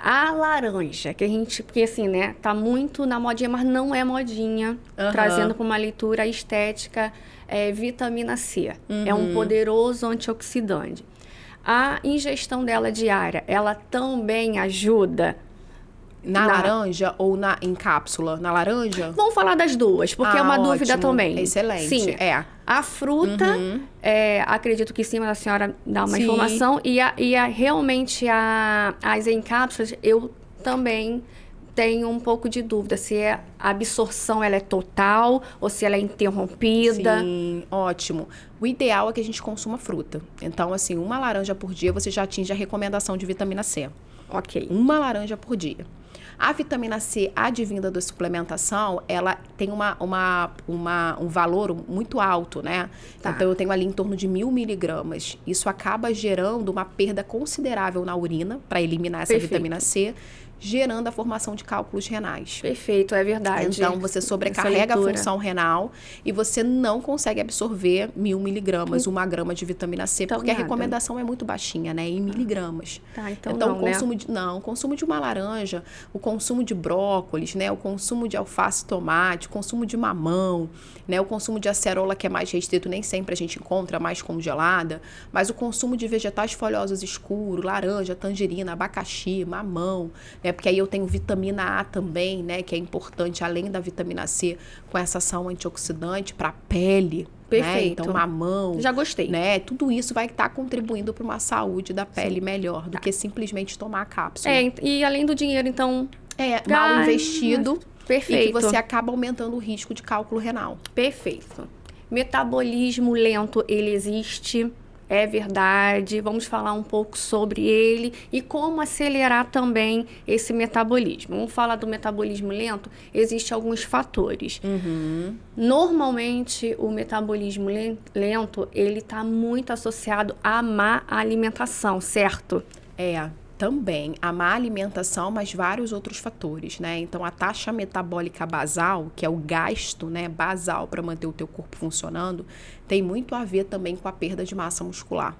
A: A laranja, que a gente... Porque, assim, né? Tá muito na modinha, mas não é modinha. Trazendo para uma leitura estética, vitamina C. É um poderoso antioxidante. A ingestão dela diária, ela também ajuda...
B: Na laranja ou em cápsula? Na laranja?
A: Vamos falar das duas, porque é uma dúvida também.
B: Excelente.
A: Sim, a fruta, acredito que sim, mas a senhora dá uma informação. E realmente as em cápsulas, eu também tenho um pouco de dúvida se a absorção ela é total ou se ela é interrompida.
B: Sim, ótimo. O ideal é que a gente consuma fruta. Então, assim, uma laranja por dia você já atinge a recomendação de vitamina C.
A: Ok.
B: Uma laranja por dia. A vitamina C advinda da suplementação, ela tem um valor muito alto, né? Então, eu tenho ali em torno de 1.000 miligramas. Isso acaba gerando uma perda considerável na urina para eliminar essa vitamina C, gerando a formação de cálculos renais.
A: Perfeito, é verdade.
B: Então, você sobrecarrega a função renal e você não consegue absorver 1.000 miligramas, 1 grama de vitamina C,
A: então,
B: porque a recomendação é muito baixinha, né? Em miligramas.
A: Então
B: o consumo de uma laranja, o consumo de brócolis, né? O consumo de alface e tomate, o consumo de mamão, né? O consumo de acerola, que é mais restrito, nem sempre a gente encontra mais congelada, mas o consumo de vegetais folhosos escuros, laranja, tangerina, abacaxi, mamão, né? Porque aí eu tenho vitamina A também, né? Que é importante, além da vitamina C, com essa ação antioxidante para a pele.
A: Perfeito.
B: Né? Então, mamão.
A: Já gostei.
B: Né? Tudo isso vai estar contribuindo para uma saúde da pele melhor do que simplesmente tomar a cápsula.
A: E além do dinheiro, então...
B: mal investido.
A: Perfeito.
B: E que você acaba aumentando o risco de cálculo renal.
A: Perfeito. Metabolismo lento, ele existe... É verdade, vamos falar um pouco sobre ele e como acelerar também esse metabolismo. Vamos falar do metabolismo lento, existem alguns fatores. Normalmente, o metabolismo lento, ele está muito associado à má alimentação, certo?
B: Também a má alimentação, mas vários outros fatores, né? Então, a taxa metabólica basal, que é o gasto, né, basal para manter o teu corpo funcionando, tem muito a ver também com a perda de massa muscular.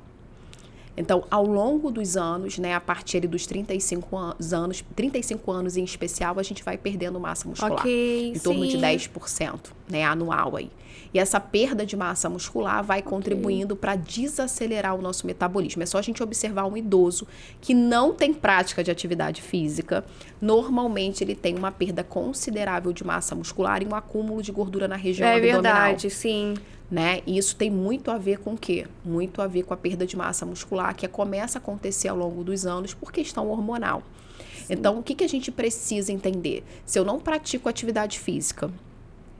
B: Então, ao longo dos anos, né, a partir dos 35 anos em especial, a gente vai perdendo massa muscular. Em torno de 10%, né, anual aí. E essa perda de massa muscular vai contribuindo para desacelerar o nosso metabolismo. É só a gente observar um idoso que não tem prática de atividade física. Normalmente, ele tem uma perda considerável de massa muscular e um acúmulo de gordura na região abdominal.
A: É verdade, sim.
B: Né? E isso tem muito a ver com o quê? Muito a ver com a perda de massa muscular, que começa a acontecer ao longo dos anos por questão hormonal. Sim. Então, o que a gente precisa entender? Se eu não pratico atividade física,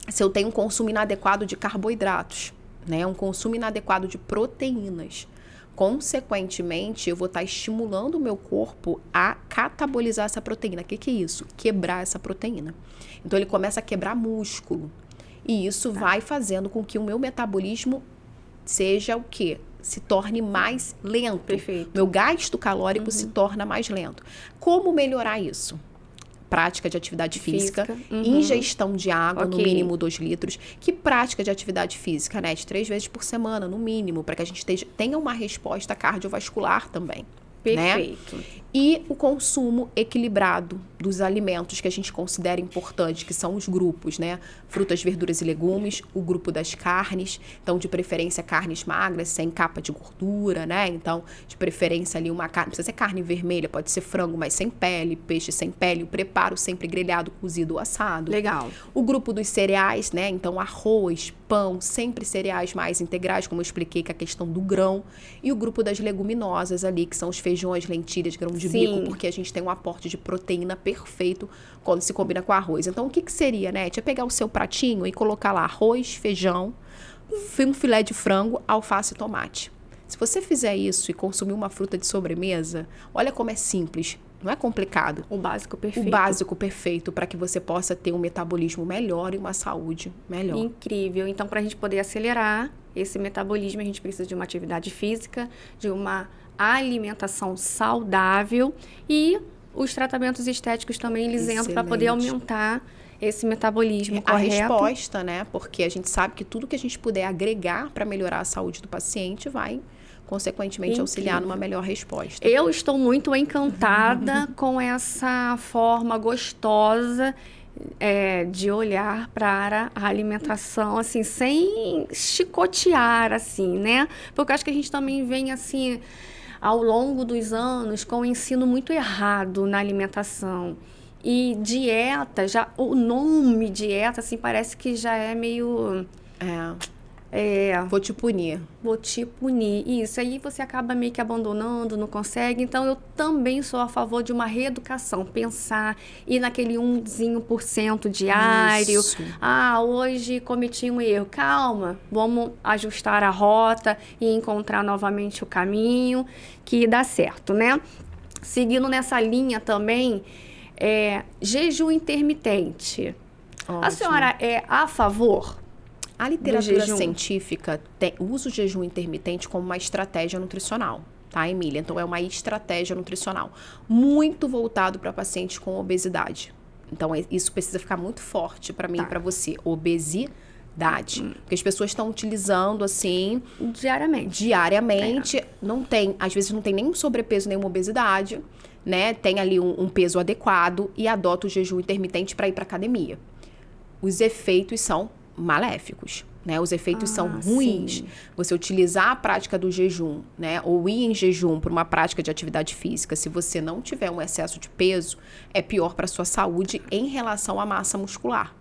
B: se eu tenho um consumo inadequado de carboidratos, né? Um consumo inadequado de proteínas, consequentemente, eu vou estar estimulando o meu corpo a catabolizar essa proteína. O que é isso? Quebrar essa proteína. Então, ele começa a quebrar músculo. E isso vai fazendo com que o meu metabolismo seja o quê? Se torne mais lento.
A: Perfeito.
B: Meu gasto calórico se torna mais lento. Como melhorar isso? Prática de atividade física. Ingestão de água, no mínimo 2 litros. Que prática de atividade física, né? De 3 vezes por semana, no mínimo, para que a gente tenha uma resposta cardiovascular também.
A: Perfeito.
B: E o consumo equilibrado dos alimentos que a gente considera importante, que são os grupos, né? Frutas, verduras e legumes, o grupo das carnes, então de preferência carnes magras, sem capa de gordura, né? Então, de preferência ali uma carne, não precisa ser carne vermelha, pode ser frango, mas sem pele, peixe sem pele, o preparo sempre grelhado, cozido ou assado.
A: Legal.
B: O grupo dos cereais, né? Então, arroz, pão, sempre cereais mais integrais, como eu expliquei, que é a questão do grão. E o grupo das leguminosas ali, que são os feijões, lentilhas, grão de bico, porque a gente tem um aporte de proteína perfeito quando se combina com arroz. Então, o que seria, né? É pegar o seu pratinho e colocar lá arroz, feijão, um filé de frango, alface e tomate. Se você fizer isso e consumir uma fruta de sobremesa, olha como é simples. Não é complicado.
A: O básico perfeito.
B: O básico perfeito para que você possa ter um metabolismo melhor e uma saúde melhor.
A: Incrível. Então, para a gente poder acelerar esse metabolismo, a gente precisa de uma atividade física, de uma alimentação saudável e os tratamentos estéticos também eles entram para poder aumentar esse metabolismo, correto?
B: A resposta, né? Porque a gente sabe que tudo que a gente puder agregar para melhorar a saúde do paciente vai consequentemente auxiliar numa melhor resposta.
A: Eu estou muito encantada com essa forma gostosa de olhar para a alimentação, assim, sem chicotear, assim, né? Porque eu acho que a gente também vem, assim, ao longo dos anos, com o ensino muito errado na alimentação. E dieta, o nome dieta, assim, parece que já é meio...
B: Vou te punir.
A: Vou te punir. Isso, aí você acaba meio que abandonando, não consegue. Então, eu também sou a favor de uma reeducação. Pensar, ir naquele 1% diário.
B: Isso.
A: Hoje cometi um erro. Calma, vamos ajustar a rota e encontrar novamente o caminho que dá certo, né? Seguindo nessa linha também, jejum intermitente.
B: Ótimo.
A: A senhora é a favor?
B: A literatura científica usa o jejum intermitente como uma estratégia nutricional, tá, Emília? Então, é uma estratégia nutricional muito voltado para pacientes com obesidade. Então, isso precisa ficar muito forte para mim e para você. Obesidade. Porque as pessoas estão utilizando, assim... Diariamente. Não tem, às vezes não tem nenhum sobrepeso, nenhuma obesidade, né? Tem ali um peso adequado e adota o jejum intermitente para ir para academia. Os efeitos são maléficos, né? Os efeitos são ruins. Sim. Você utilizar a prática do jejum, né? Ou ir em jejum para uma prática de atividade física, se você não tiver um excesso de peso, é pior para a sua saúde em relação à massa muscular,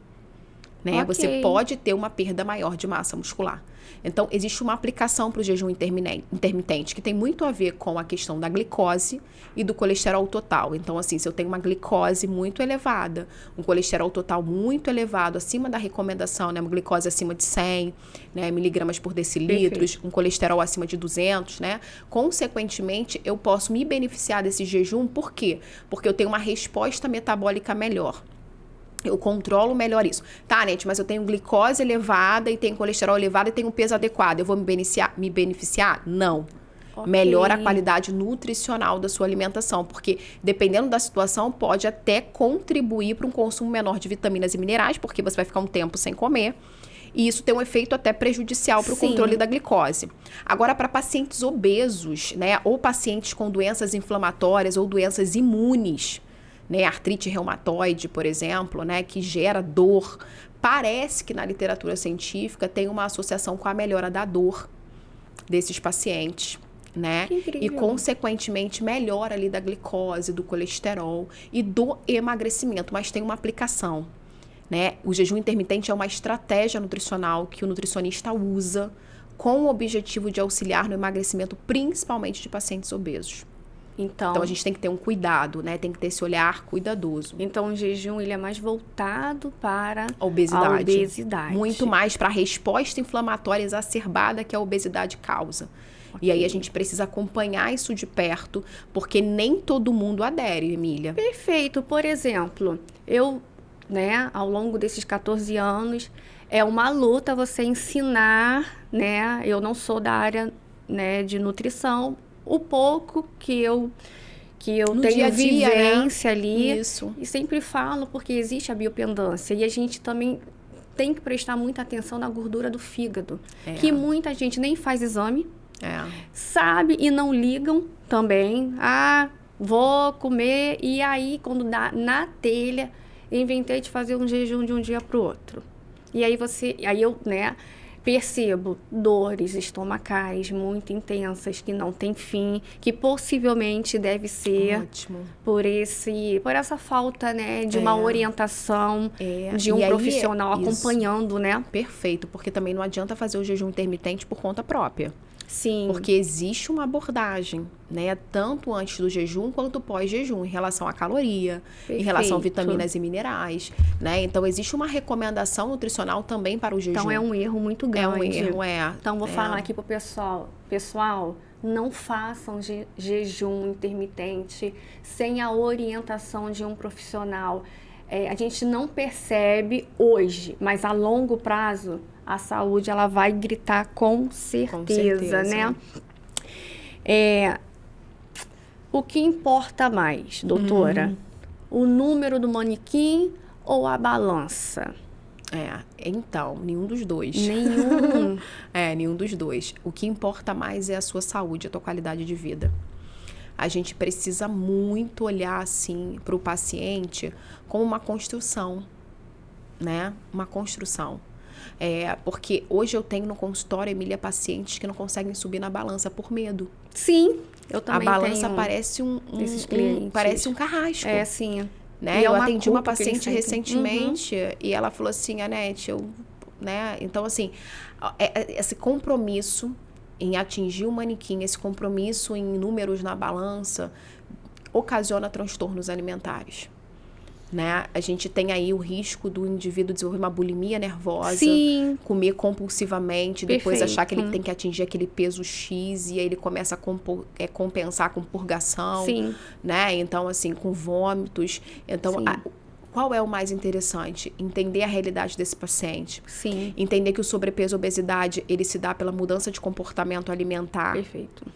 B: né? Você pode ter uma perda maior de massa muscular. Então, existe uma aplicação para o jejum intermitente que tem muito a ver com a questão da glicose e do colesterol total. Então, assim, se eu tenho uma glicose muito elevada, um colesterol total muito elevado, acima da recomendação, né? Uma glicose acima de 100, né, miligramas por decilitros, um colesterol acima de 200, né? Consequentemente, eu posso me beneficiar desse jejum. Por quê? Porque eu tenho uma resposta metabólica melhor. Eu controlo melhor isso. Tá, Nete, mas eu tenho glicose elevada e tenho colesterol elevado e tenho peso adequado. Eu vou me beneficiar? Não. Melhora a qualidade nutricional da sua alimentação, porque dependendo da situação pode até contribuir para um consumo menor de vitaminas e minerais, porque você vai ficar um tempo sem comer. E isso tem um efeito até prejudicial para o controle da glicose. Agora, para pacientes obesos, né, ou pacientes com doenças inflamatórias ou doenças imunes, né, artrite reumatoide, por exemplo, né, que gera dor. Parece que na literatura científica tem uma associação com a melhora da dor desses pacientes, né? E, consequentemente, melhora ali da glicose, do colesterol e do emagrecimento, mas tem uma aplicação, né? O jejum intermitente é uma estratégia nutricional que o nutricionista usa com o objetivo de auxiliar no emagrecimento, principalmente de pacientes obesos. Então, a gente tem que ter um cuidado, né? Tem que ter esse olhar cuidadoso.
A: Então, o jejum, ele é mais voltado para
B: a obesidade. Muito mais para a resposta inflamatória exacerbada que a obesidade causa. E aí, a gente precisa acompanhar isso de perto, porque nem todo mundo adere, Emília.
A: Perfeito. Por exemplo, eu, né, ao longo desses 14 anos, é uma luta você ensinar, né? Eu não sou da área, né, de nutrição, o pouco que eu tenho dia a dia, vivência, né? Ali.
B: Isso.
A: E sempre falo porque existe a biopendância. E a gente também tem que prestar muita atenção na gordura do fígado. Que muita gente nem faz exame. Sabe e não ligam também. Ah, vou comer. E aí, quando dá na telha, inventei de fazer um jejum de um dia para o outro. E aí eu, né, percebo dores estomacais muito intensas, que não tem fim, que possivelmente deve ser por essa falta, né, de uma orientação de um profissional acompanhando, né?
B: Perfeito, porque também não adianta fazer o jejum intermitente por conta própria.
A: Sim.
B: Porque existe uma abordagem, né? Tanto antes do jejum quanto pós-jejum, em relação à caloria, em relação a vitaminas e minerais, né? Então, existe uma recomendação nutricional também para o jejum.
A: Então, é um erro muito grande.
B: É um erro,
A: Então, vou falar aqui pro pessoal. Pessoal, não façam jejum intermitente sem a orientação de um profissional. A gente não percebe hoje, mas a longo prazo, a saúde ela vai gritar com certeza, né? O que importa mais, doutora? O número do manequim ou a balança?
B: Então, nenhum dos dois.
A: Nenhum?
B: Nenhum dos dois. O que importa mais é a sua saúde, a tua qualidade de vida. A gente precisa muito olhar, assim, para o paciente como uma construção, né? Uma construção. Porque hoje eu tenho no consultório, Emília, pacientes que não conseguem subir na balança por medo.
A: Sim, eu também tenho.
B: A balança parece parece um carrasco.
A: Sim.
B: Né? Eu atendi uma paciente recentemente e ela falou assim, Anete, né? Então, assim, esse compromisso em atingir o manequim, esse compromisso em números na balança, ocasiona transtornos alimentares. Né? A gente tem aí o risco do indivíduo desenvolver uma bulimia nervosa, comer compulsivamente, depois achar que ele tem que atingir aquele peso X e aí ele começa a compensar com purgação, né? Então, assim, com vômitos. Então, qual é o mais interessante? Entender a realidade desse paciente. Entender que o sobrepeso e a obesidade, ele se dá pela mudança de comportamento alimentar.
A: Perfeito.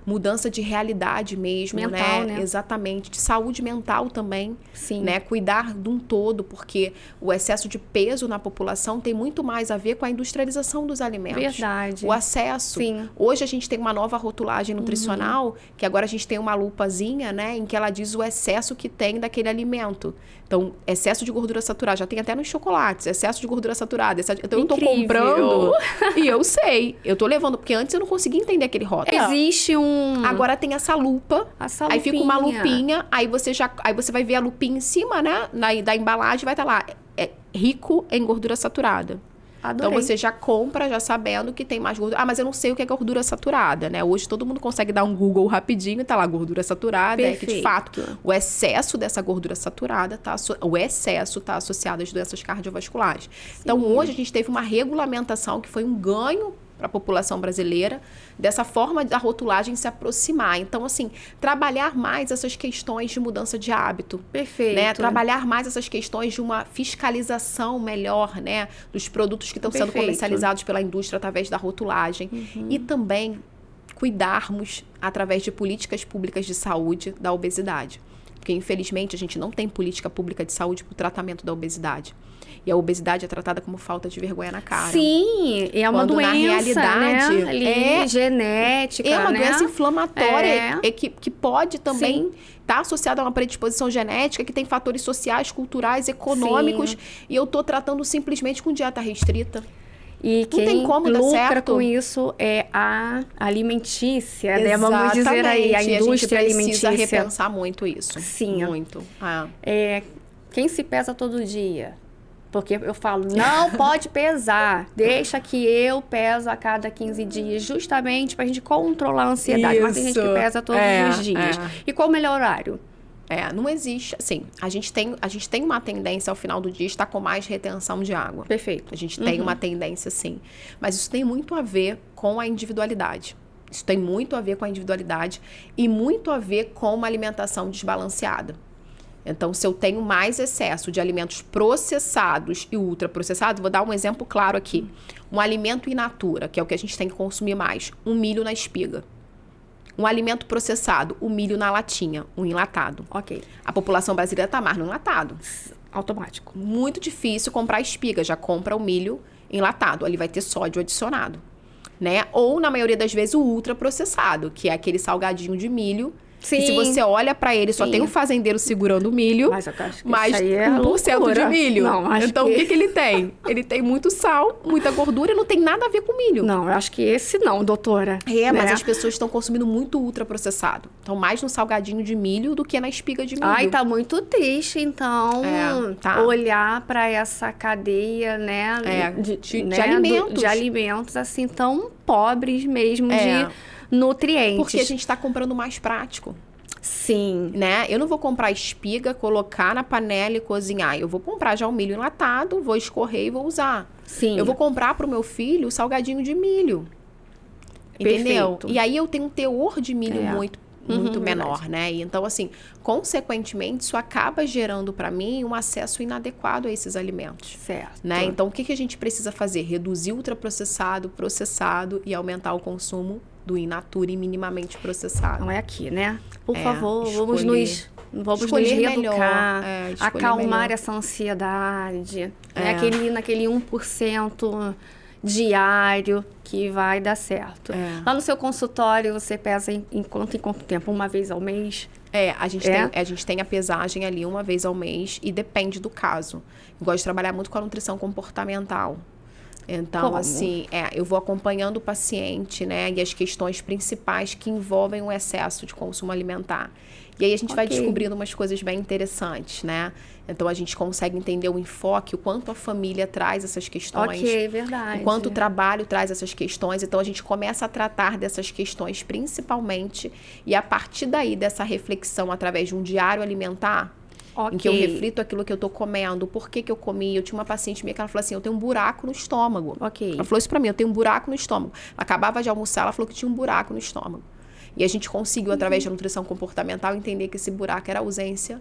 B: Mudança de realidade mesmo,
A: mental,
B: né? Exatamente. De saúde mental também, né? Cuidar de um todo, porque o excesso de peso na população tem muito mais a ver com a industrialização dos alimentos.
A: Verdade.
B: O acesso. Hoje a gente tem uma nova rotulagem nutricional, que agora a gente tem uma lupazinha, né? Em que ela diz o excesso que tem daquele alimento. Então, excesso de gordura saturada, já tem até nos chocolates, excesso de gordura saturada. Então, eu tô comprando e eu sei. Eu tô levando, porque antes eu não conseguia entender aquele rótulo.
A: Existe
B: Agora tem essa lupa, aí fica uma lupinha, aí você vai ver a lupinha em cima, né, da embalagem, vai estar lá, rico em gordura saturada.
A: Adorei.
B: Então, você já compra já sabendo que tem mais gordura. Mas eu não sei o que é gordura saturada, né? Hoje, todo mundo consegue dar um Google rapidinho e tá lá, gordura saturada.
A: Perfeito.
B: Que, de fato, o excesso dessa gordura saturada tá associado às doenças cardiovasculares. Então, hoje, a gente teve uma regulamentação que foi um ganho para a população brasileira, dessa forma da rotulagem se aproximar. Então, assim, trabalhar mais essas questões de mudança de hábito.
A: Perfeito.
B: Né? Trabalhar mais essas questões de uma fiscalização melhor, né? Dos produtos que estão sendo comercializados pela indústria através da rotulagem. E também cuidarmos, através de políticas públicas de saúde, da obesidade. Porque, infelizmente, a gente não tem política pública de saúde para o tratamento da obesidade. E a obesidade é tratada como falta de vergonha na cara.
A: Sim, é uma doença,
B: na realidade,
A: né? Genética,
B: é uma
A: né?
B: doença inflamatória que pode também estar associada a uma predisposição genética, que tem fatores sociais, culturais, econômicos. E eu estou tratando simplesmente com dieta restrita.
A: E quem lucra com isso é a alimentícia, né? Vamos dizer aí, a indústria alimentícia.
B: A gente precisa repensar muito isso.
A: Sim.
B: Muito.
A: Quem se pesa todo dia? Porque eu falo, não pode pesar, deixa que eu peso a cada 15 dias, justamente pra gente controlar a ansiedade. Mas tem gente que pesa todos os dias. E qual o melhor horário?
B: Não existe, assim, a gente tem uma tendência ao final do dia estar com mais retenção de água.
A: Perfeito.
B: A gente tem uma tendência, sim. Mas isso tem muito a ver com a individualidade. Isso tem muito a ver com a individualidade e muito a ver com uma alimentação desbalanceada. Então, se eu tenho mais excesso de alimentos processados e ultraprocessados, vou dar um exemplo claro aqui. Um alimento in natura, que é o que a gente tem que consumir mais, um milho na espiga. Um alimento processado, o milho na latinha, um enlatado.
A: Ok.
B: A população brasileira está mais no enlatado.
A: Automático.
B: Muito difícil comprar espiga, já compra o milho enlatado. Ali vai ter sódio adicionado. né? Ou, na maioria das vezes, o ultraprocessado, que é aquele salgadinho de milho.
A: Sim.
B: E se você olha pra ele, só
A: Sim.
B: tem um fazendeiro segurando o milho,
A: Mas eu acho que
B: mais
A: isso aí é
B: 1%
A: loucura.
B: de milho.
A: Não, acho
B: então,
A: que...
B: o que ele tem? Ele tem muito sal, muita gordura e não tem nada a ver com milho.
A: Não, eu acho que esse não, doutora.
B: Mas
A: né?
B: as pessoas estão consumindo muito ultraprocessado. Então, mais no salgadinho de milho do que na espiga de milho.
A: Ai, tá muito triste, então,
B: tá.
A: olhar para essa cadeia, né,
B: de alimentos.
A: De alimentos, assim, tão pobres mesmo de nutrientes.
B: Porque a gente está comprando mais prático.
A: Sim.
B: Né? Eu não vou comprar espiga, colocar na panela e cozinhar. Eu vou comprar já o milho enlatado, vou escorrer e vou usar.
A: Sim.
B: Eu vou comprar para o meu filho o salgadinho de milho. Entendeu?
A: Perfeito.
B: E aí eu tenho um teor de milho muito menor,
A: verdade.
B: né? E então, assim, consequentemente, isso acaba gerando para mim um acesso inadequado a esses alimentos.
A: Certo.
B: Né? Então, o que a gente precisa fazer? Reduzir o ultraprocessado, processado e aumentar o consumo do in natura e minimamente processado.
A: Não é aqui, né? Por favor, vamos
B: escolher
A: nos
B: melhor,
A: reeducar,
B: escolher
A: acalmar
B: melhor.
A: essa ansiedade, né? Naquele 1% diário que vai dar certo. Lá no seu consultório, você pesa em quanto tempo? Uma vez ao mês?
B: A gente tem a pesagem ali uma vez ao mês e depende do caso. Eu gosto de trabalhar muito com a nutrição comportamental. Então,
A: Como?
B: assim, eu vou acompanhando o paciente, né? E as questões principais que envolvem o excesso de consumo alimentar. E aí a gente vai descobrindo umas coisas bem interessantes, né? Então, a gente consegue entender o enfoque, o quanto a família traz essas questões.
A: Ok, verdade.
B: O quanto o trabalho traz essas questões. Então, a gente começa a tratar dessas questões principalmente. E a partir daí, dessa reflexão, através de um diário alimentar, em que eu reflito aquilo que eu tô comendo, por que eu comi. Eu tinha uma paciente minha que ela falou assim, eu tenho um buraco no estômago. Ela falou isso pra mim, eu tenho um buraco no estômago. Ela acabava de almoçar, ela falou que tinha um buraco no estômago. E a gente conseguiu, através da nutrição comportamental, entender que esse buraco era a ausência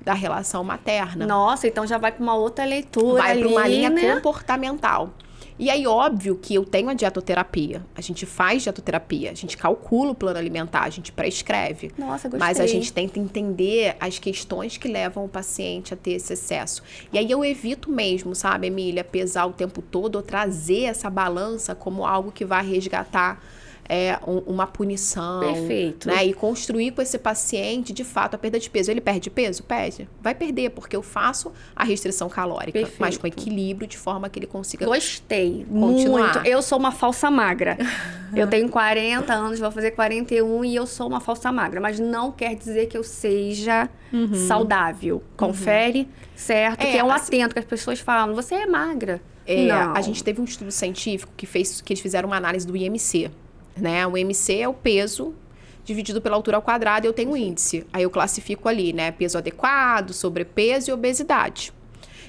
B: da relação materna.
A: Nossa, então já vai para uma outra leitura.
B: Vai para uma linha
A: né?
B: comportamental. E aí, óbvio que eu tenho a dietoterapia. A gente faz dietoterapia, a gente calcula o plano alimentar, a gente prescreve.
A: Nossa, gostei.
B: Mas a gente tenta entender as questões que levam o paciente a ter esse excesso. E aí eu evito mesmo, sabe, Emília, pesar o tempo todo ou trazer essa balança como algo que vai resgatar uma punição.
A: Perfeito.
B: Né? E construir com esse paciente, de fato, a perda de peso. Ele perde peso? Perde. Vai perder, porque eu faço a restrição calórica,
A: Perfeito.
B: mas com equilíbrio, de forma que ele consiga
A: Gostei
B: continuar.
A: muito. Eu sou uma falsa magra. Eu tenho 40 anos, vou fazer 41 e eu sou uma falsa magra. Mas não quer dizer que eu seja saudável. Confere, certo? Que é um atento que as pessoas falam, você é magra. Não.
B: A gente teve um estudo científico que eles fizeram uma análise do IMC. Né? O IMC é o peso dividido pela altura ao quadrado e eu tenho um índice. Aí eu classifico ali, né? Peso adequado, sobrepeso e obesidade.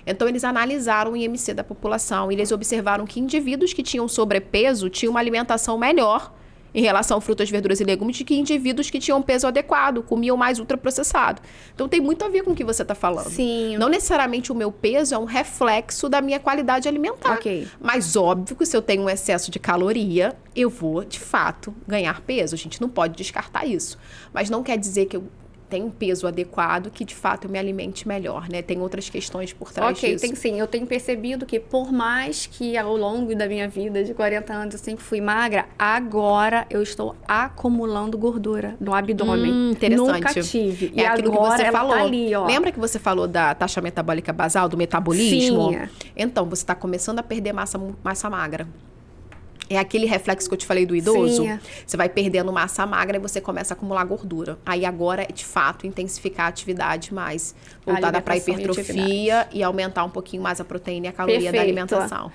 B: Então, eles analisaram o IMC da população e eles observaram que indivíduos que tinham sobrepeso tinham uma alimentação melhor em relação a frutas, verduras e legumes do que indivíduos que tinham peso adequado, comiam mais ultraprocessado. Então, tem muito a ver com o que você está falando.
A: Sim.
B: Não necessariamente o meu peso é um reflexo da minha qualidade alimentar.
A: Ok.
B: Mas, óbvio que se eu tenho um excesso de caloria, eu vou, de fato, ganhar peso. A gente não pode descartar isso. Mas não quer dizer que eu tenho um peso adequado, que de fato eu me alimente melhor, né? Tem outras questões por trás disso.
A: Tem sim. Eu tenho percebido que por mais que ao longo da minha vida de 40 anos eu sempre fui magra, agora eu estou acumulando gordura no abdômen.
B: Interessante.
A: Nunca tive.
B: É aquilo
A: agora
B: que você
A: ela
B: falou.
A: tá ali, ó.
B: Lembra que você falou da taxa metabólica basal, do metabolismo?
A: Sim.
B: Então, você está começando a perder massa magra. É aquele reflexo que eu te falei do idoso.
A: Sim.
B: Você vai perdendo massa magra e você começa a acumular gordura. Aí agora é, de fato, intensificar a atividade mais voltada para hipertrofia e aumentar um pouquinho mais a proteína e a caloria da alimentação.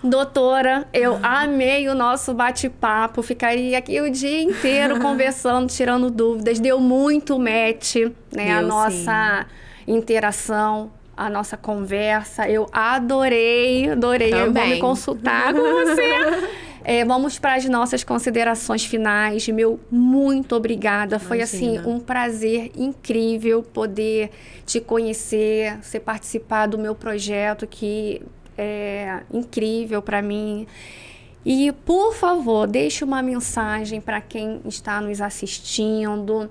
A: Doutora, eu amei o nosso bate-papo. Ficaria aqui o dia inteiro conversando, tirando dúvidas. Deu muito match, né? A nossa interação, a nossa conversa. Eu adorei.
B: Também.
A: Eu vou me consultar com você. Vamos para as nossas considerações finais. Meu muito obrigada. Foi assim um prazer incrível poder te conhecer, você participar do meu projeto que é incrível para mim. E, por favor, deixe uma mensagem para quem está nos assistindo,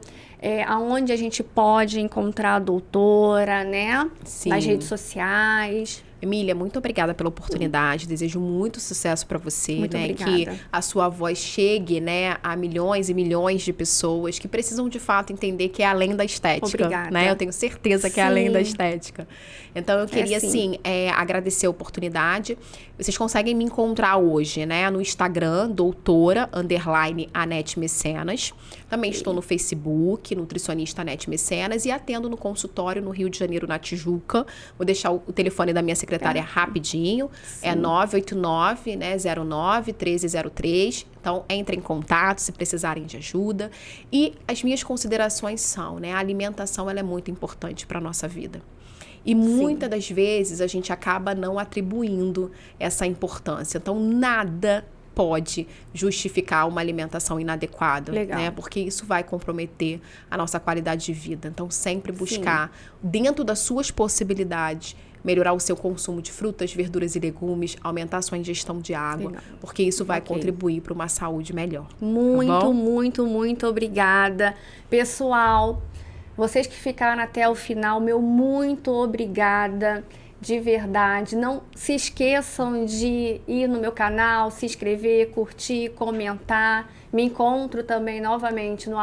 A: aonde a gente pode encontrar a doutora, né?
B: Sim.
A: Nas redes sociais.
B: Emília, muito obrigada pela oportunidade. Desejo muito sucesso para você,
A: Muito
B: né?
A: obrigada.
B: Que a sua voz chegue, né, a milhões e milhões de pessoas que precisam de fato entender que é além da estética,
A: Obrigada.
B: né? Eu tenho certeza que é
A: Sim.
B: além da estética. Então eu queria
A: sim.
B: agradecer a oportunidade. Vocês conseguem me encontrar hoje, né, no Instagram, doutora_Anete Mecenas. Também estou no Facebook, nutricionista Anete Mecenas, e atendo no consultório no Rio de Janeiro, na Tijuca. Vou deixar o telefone da minha secretária rapidinho.
A: Sim.
B: É 989, né, 09-1303. Então, entrem em contato se precisarem de ajuda. E as minhas considerações são, né, a alimentação ela é muito importante para a nossa vida. E muitas das vezes a gente acaba não atribuindo essa importância. Então, nada pode justificar uma alimentação inadequada,
A: Legal.
B: né? Porque isso vai comprometer a nossa qualidade de vida. Então, sempre buscar, dentro das suas possibilidades, melhorar o seu consumo de frutas, verduras e legumes, aumentar a sua ingestão de água,
A: Legal.
B: porque isso vai contribuir para uma saúde melhor.
A: Muito, muito obrigada. Pessoal, vocês que ficaram até o final, meu muito obrigada. De verdade, não se esqueçam de ir no meu canal, se inscrever, curtir, comentar. Me encontro também novamente no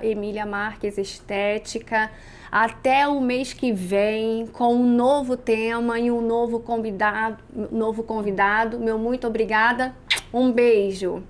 A: @EmiliaMarquesEstética. Até o mês que vem com um novo tema e um novo convidado. Meu muito obrigada. Um beijo.